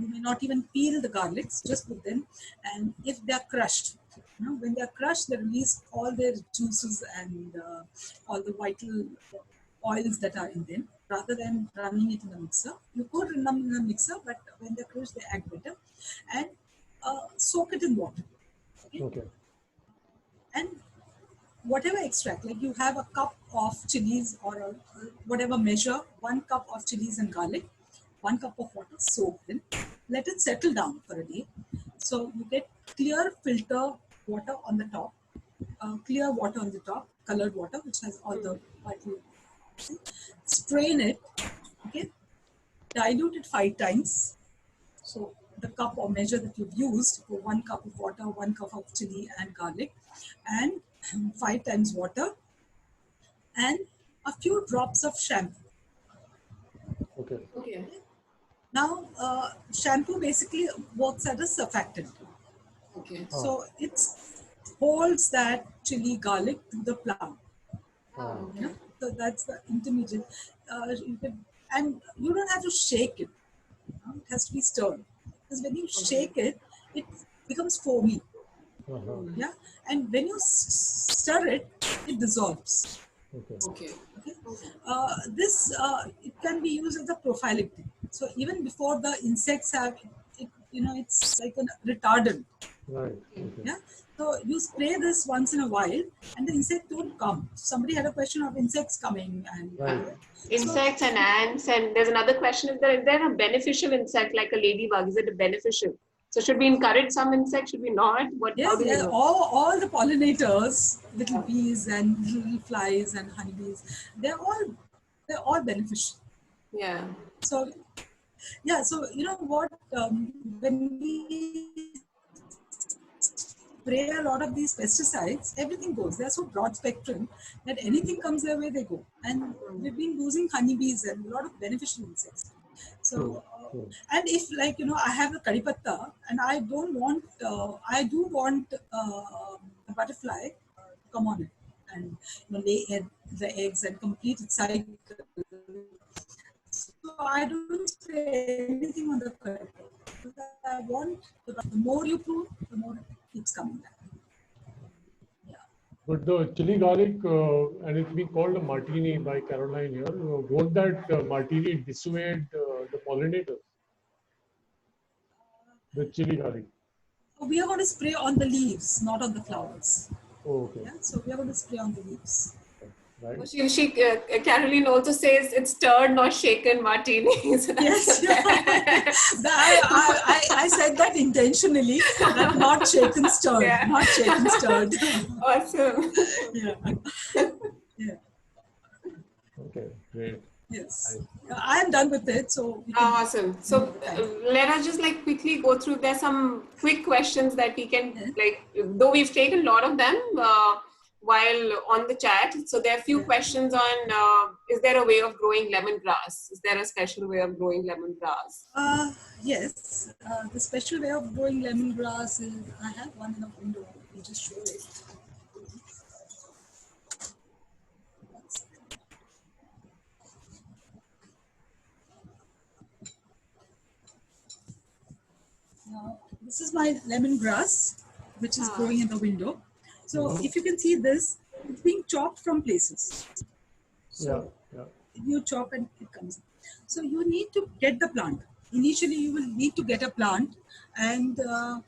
you may not even peel the garlics, just put them. And if they are crushed, when they are crushed, they release all their juices and all the vital oils that are in them. Rather than running it in a mixer, you could run them in a mixer, but when they're crushed, they act better. And soak it in water. Okay? Okay. And whatever extract, like you have a cup of chilies or whatever measure, 1 cup of chilies and garlic, 1 cup of water soaked in, let it settle down for a day. So you get clear filter water on the top, clear water on the top, colored water, which has all the vital. Strain it, okay, dilute it 5 times. So the cup or measure that you've used for 1 cup of water, 1 cup of chili and garlic, and 5 times water, and a few drops of shampoo. Okay. Okay. Now, shampoo basically works as a surfactant. Okay. So it holds that chili garlic to the plant. Okay. So that's the intermediate. And you don't have to shake it. It has to be stirred. Because when you shake it, it becomes foamy. Uh-huh. Yeah. And when you stir it, it dissolves. Okay. Okay. Okay. This it can be used as a prophylactic. So even before the insects have it, it's like a retardant. Right. Okay. Yeah. So you spray this once in a while, and the insect don't come. Somebody had a question of insects coming, and Right. Insects and ants, and there's another question: is there a beneficial insect like a ladybug? Is it beneficial? So should we encourage some insects? Should we not? What? How yes, do we yes, know? all the pollinators, little bees and little flies and honeybees, they're all beneficial. Yeah. So yeah, so you know what? When we spray a lot of these pesticides, everything goes. They're so broad spectrum that anything comes their way, they go. And we've been losing honeybees and a lot of beneficial insects. So, True. and if I have a curry patta and I don't want, I do want a butterfly to come on it and lay the eggs and complete its cycle. So I don't spray anything on the curry patta. Because I want the more you prune, the more it keeps coming back. Yeah. But the chili garlic, and it's being called a martini by Caroline here, won't that martini dissuade the pollinators? The chili garlic. We are going to spray on the leaves, not on the flowers. Oh, okay. Yeah, so we are going to spray on the leaves. Right. Caroline also says it's stirred, not shaken martini. So Yes, I said that intentionally, that not shaken stirred, Yeah. not shaken stirred. Awesome. Yeah. Yeah. Okay. Great. Yes. I am done with it. So we can Awesome. So let us just quickly go through. There's some quick questions that we can though we've taken a lot of them while on the chat. So there are a few questions on is there a way of growing lemongrass? Is there a special way of growing lemongrass? Yes. The special way of growing lemongrass is I have one in a window. I'll just show it. Now, this is my lemongrass, which is growing in the window. So if you can see this, it's being chopped from places. So you chop and it comes. So you need to get the plant. Initially, you will need to get a plant and a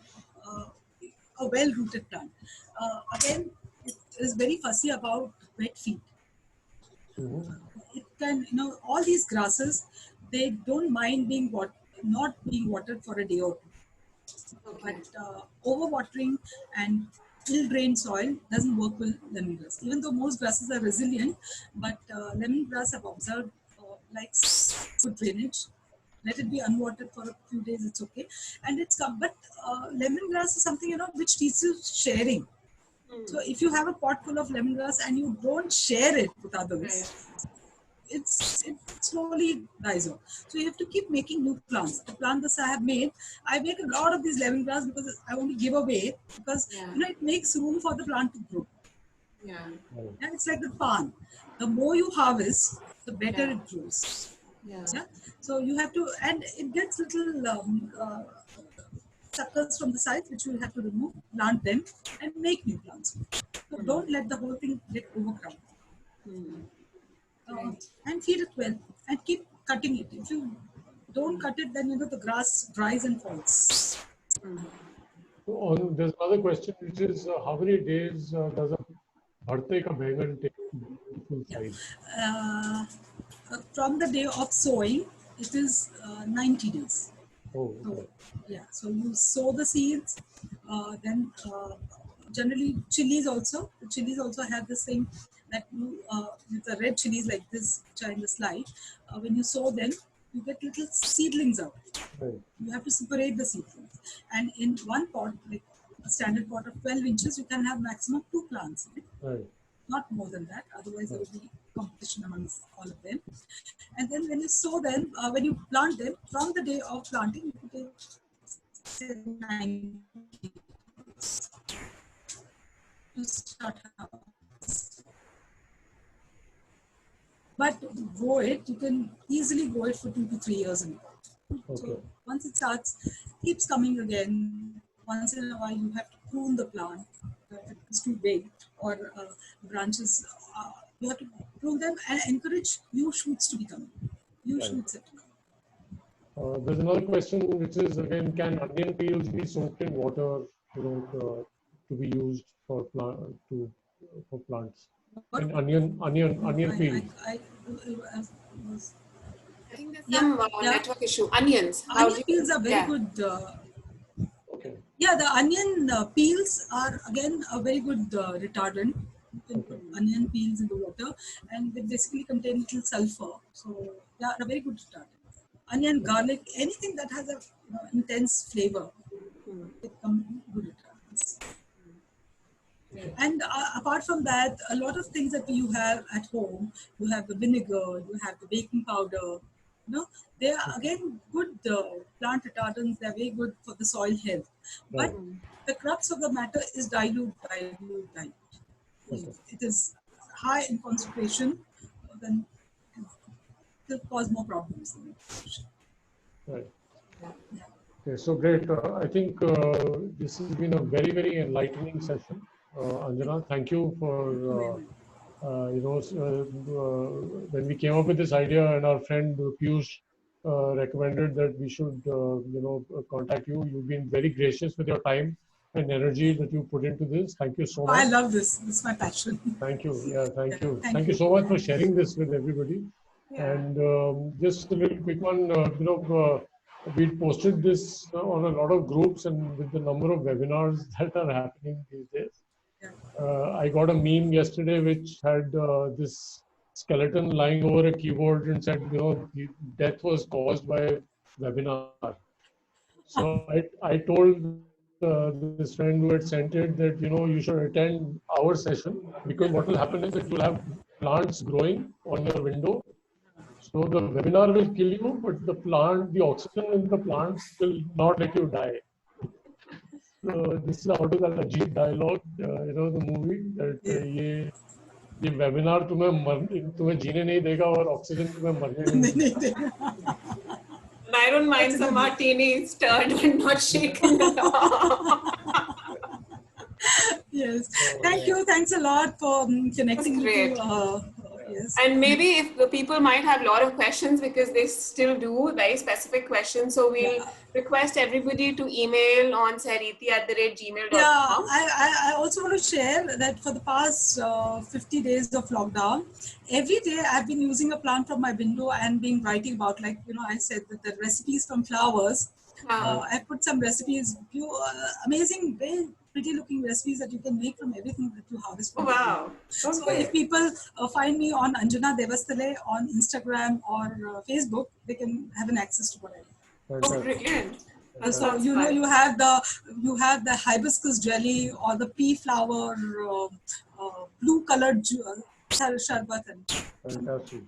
well-rooted plant. Again, it is very fussy about wet feet. It can, all these grasses, they don't mind not being watered for a day or two. Okay. But overwatering and ill-drained soil doesn't work with lemongrass. Even though most grasses are resilient, but lemongrass I've observed likes good drainage. Let it be unwatered for a few days, it's okay. And but lemongrass is something, which teaches sharing. So if you have a pot full of lemongrass and you don't share it with others, it slowly dies off. So you have to keep making new plants. The plant that I make a lot of these lemongrass because I want to give away because it makes room for the plant to grow. Yeah. And it's like the palm. The more you harvest, the better it grows. Yeah. So you have to, and it gets little suckers from the sides, which you will have to remove, plant them, and make new plants. So don't let the whole thing get overcrowded. And feed it well, and keep cutting it. If you don't cut it, then the grass dries and falls. There's another question, which is how many days does a bharte ka बैंगन take to full size? From the day of sowing, it is 90 days. Oh, okay. So you sow the seeds, then generally chilies also. The chilies also have this thing that with the red chilies like this, which are in the slide, when you sow them, you get little seedlings out. Right. You have to separate the seedlings. And in one pot, like a standard pot of 12 inches, you can have maximum 2 plants in it. Right. Not more than that, otherwise there will be competition amongst all of them. And then when you sow them, when you plant them, from the day of planting, you take 9 to start harvest. But grow it, you can easily grow it for 2 to 3 years. Okay. So once it keeps coming again. Once in a while, you have to prune the plant if it's too big or branches. You have to prune them and encourage new shoots to be coming. New shoots have to come. There's another question, which is again, can onion peels be soaked in water, to be used for plants? And onion peel. I think there's some network issue. Onions. Onion peels are very good. Okay. Yeah, the onion peels are again a very good retardant. You can put onion peels in the water, and they basically contain little sulfur. So they are a very good retardant. Onion, garlic, anything that has a intense flavor, they become good retardants. And apart from that, a lot of things that you have at home, you have the vinegar, you have the baking powder. They are again good plant retardants. They are very good for the soil health. But the crux of the matter is dilute. It is high in concentration, then it will cause more problems. Right. Okay, so great. I think this has been a very, very enlightening session. Anjana, thank you for when we came up with this idea, and our friend Piyush recommended that we should contact you. You've been very gracious with your time and energy that you put into this. Thank you so much. I love this. It's my passion. Thank you. Yeah, thank you. Thank you so much for sharing this with everybody. Yeah. And just a little quick one, we posted this on a lot of groups, and with the number of webinars that are happening these days. I got a meme yesterday which had this skeleton lying over a keyboard and said, death was caused by webinar. So I told this friend who had sent it that, you should attend our session, because what will happen is that you'll have plants growing on your window. So the webinar will kill you, but the oxygen in the plants will not let you die. So this is out of that Ajit dialogue, the movie, that ये webinar तुम्हें जीने नहीं देगा और oxygen तुम्हें मरने नहीं देगा. I don't mind some martini stirred but not shaken at all. Yes. Thank you. Thanks a lot for connecting me to Yes. And maybe if the people might have a lot of questions, because they still do very specific questions. So we'll request everybody to email on sariti@gmail.com. Yeah, I also want to share that for the past 50 days of lockdown, every day I've been using a plant from my window and been writing about, like, I said that the recipes from flowers. I put some recipes, amazing, very pretty looking recipes that you can make from everything that you harvest from. Wow. So if people find me on Anjana Devastale on Instagram or Facebook, they can have an access to what I do. Oh, brilliant. So you have the hibiscus jelly or the pea flower blue colored sharbat. Fantastic.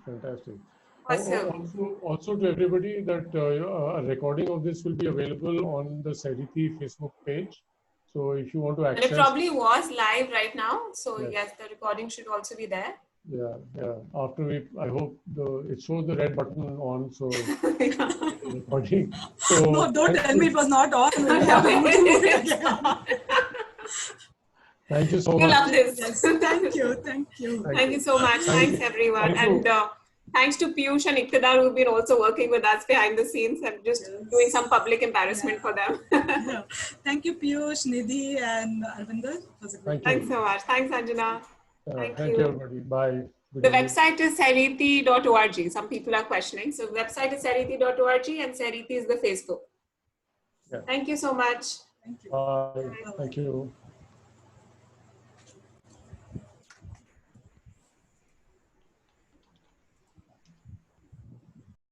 Awesome. Also to everybody that a recording of this will be available on the Sariti Facebook page. So if you want to access, and it probably was live right now. So yes, the recording should also be there. Yeah. After I hope it shows the red button on. So recording. So no, don't tell me it was not on. Thank you so much. You love this. Yes, thank you. Thank you so much. Thanks everyone. And thanks to Piyush and Iqtidar, who've been also working with us behind the scenes and just doing some public embarrassment for them. Thank you, Piyush, Nidhi, and Arvinder. Thanks so much. Thanks, Anjana. Thank you, everybody. Bye. The website is sariti.org. Some people are questioning. So the website is sariti.org and Sariti is the Facebook. Thank you so much. Thank you. Bye. Thank you.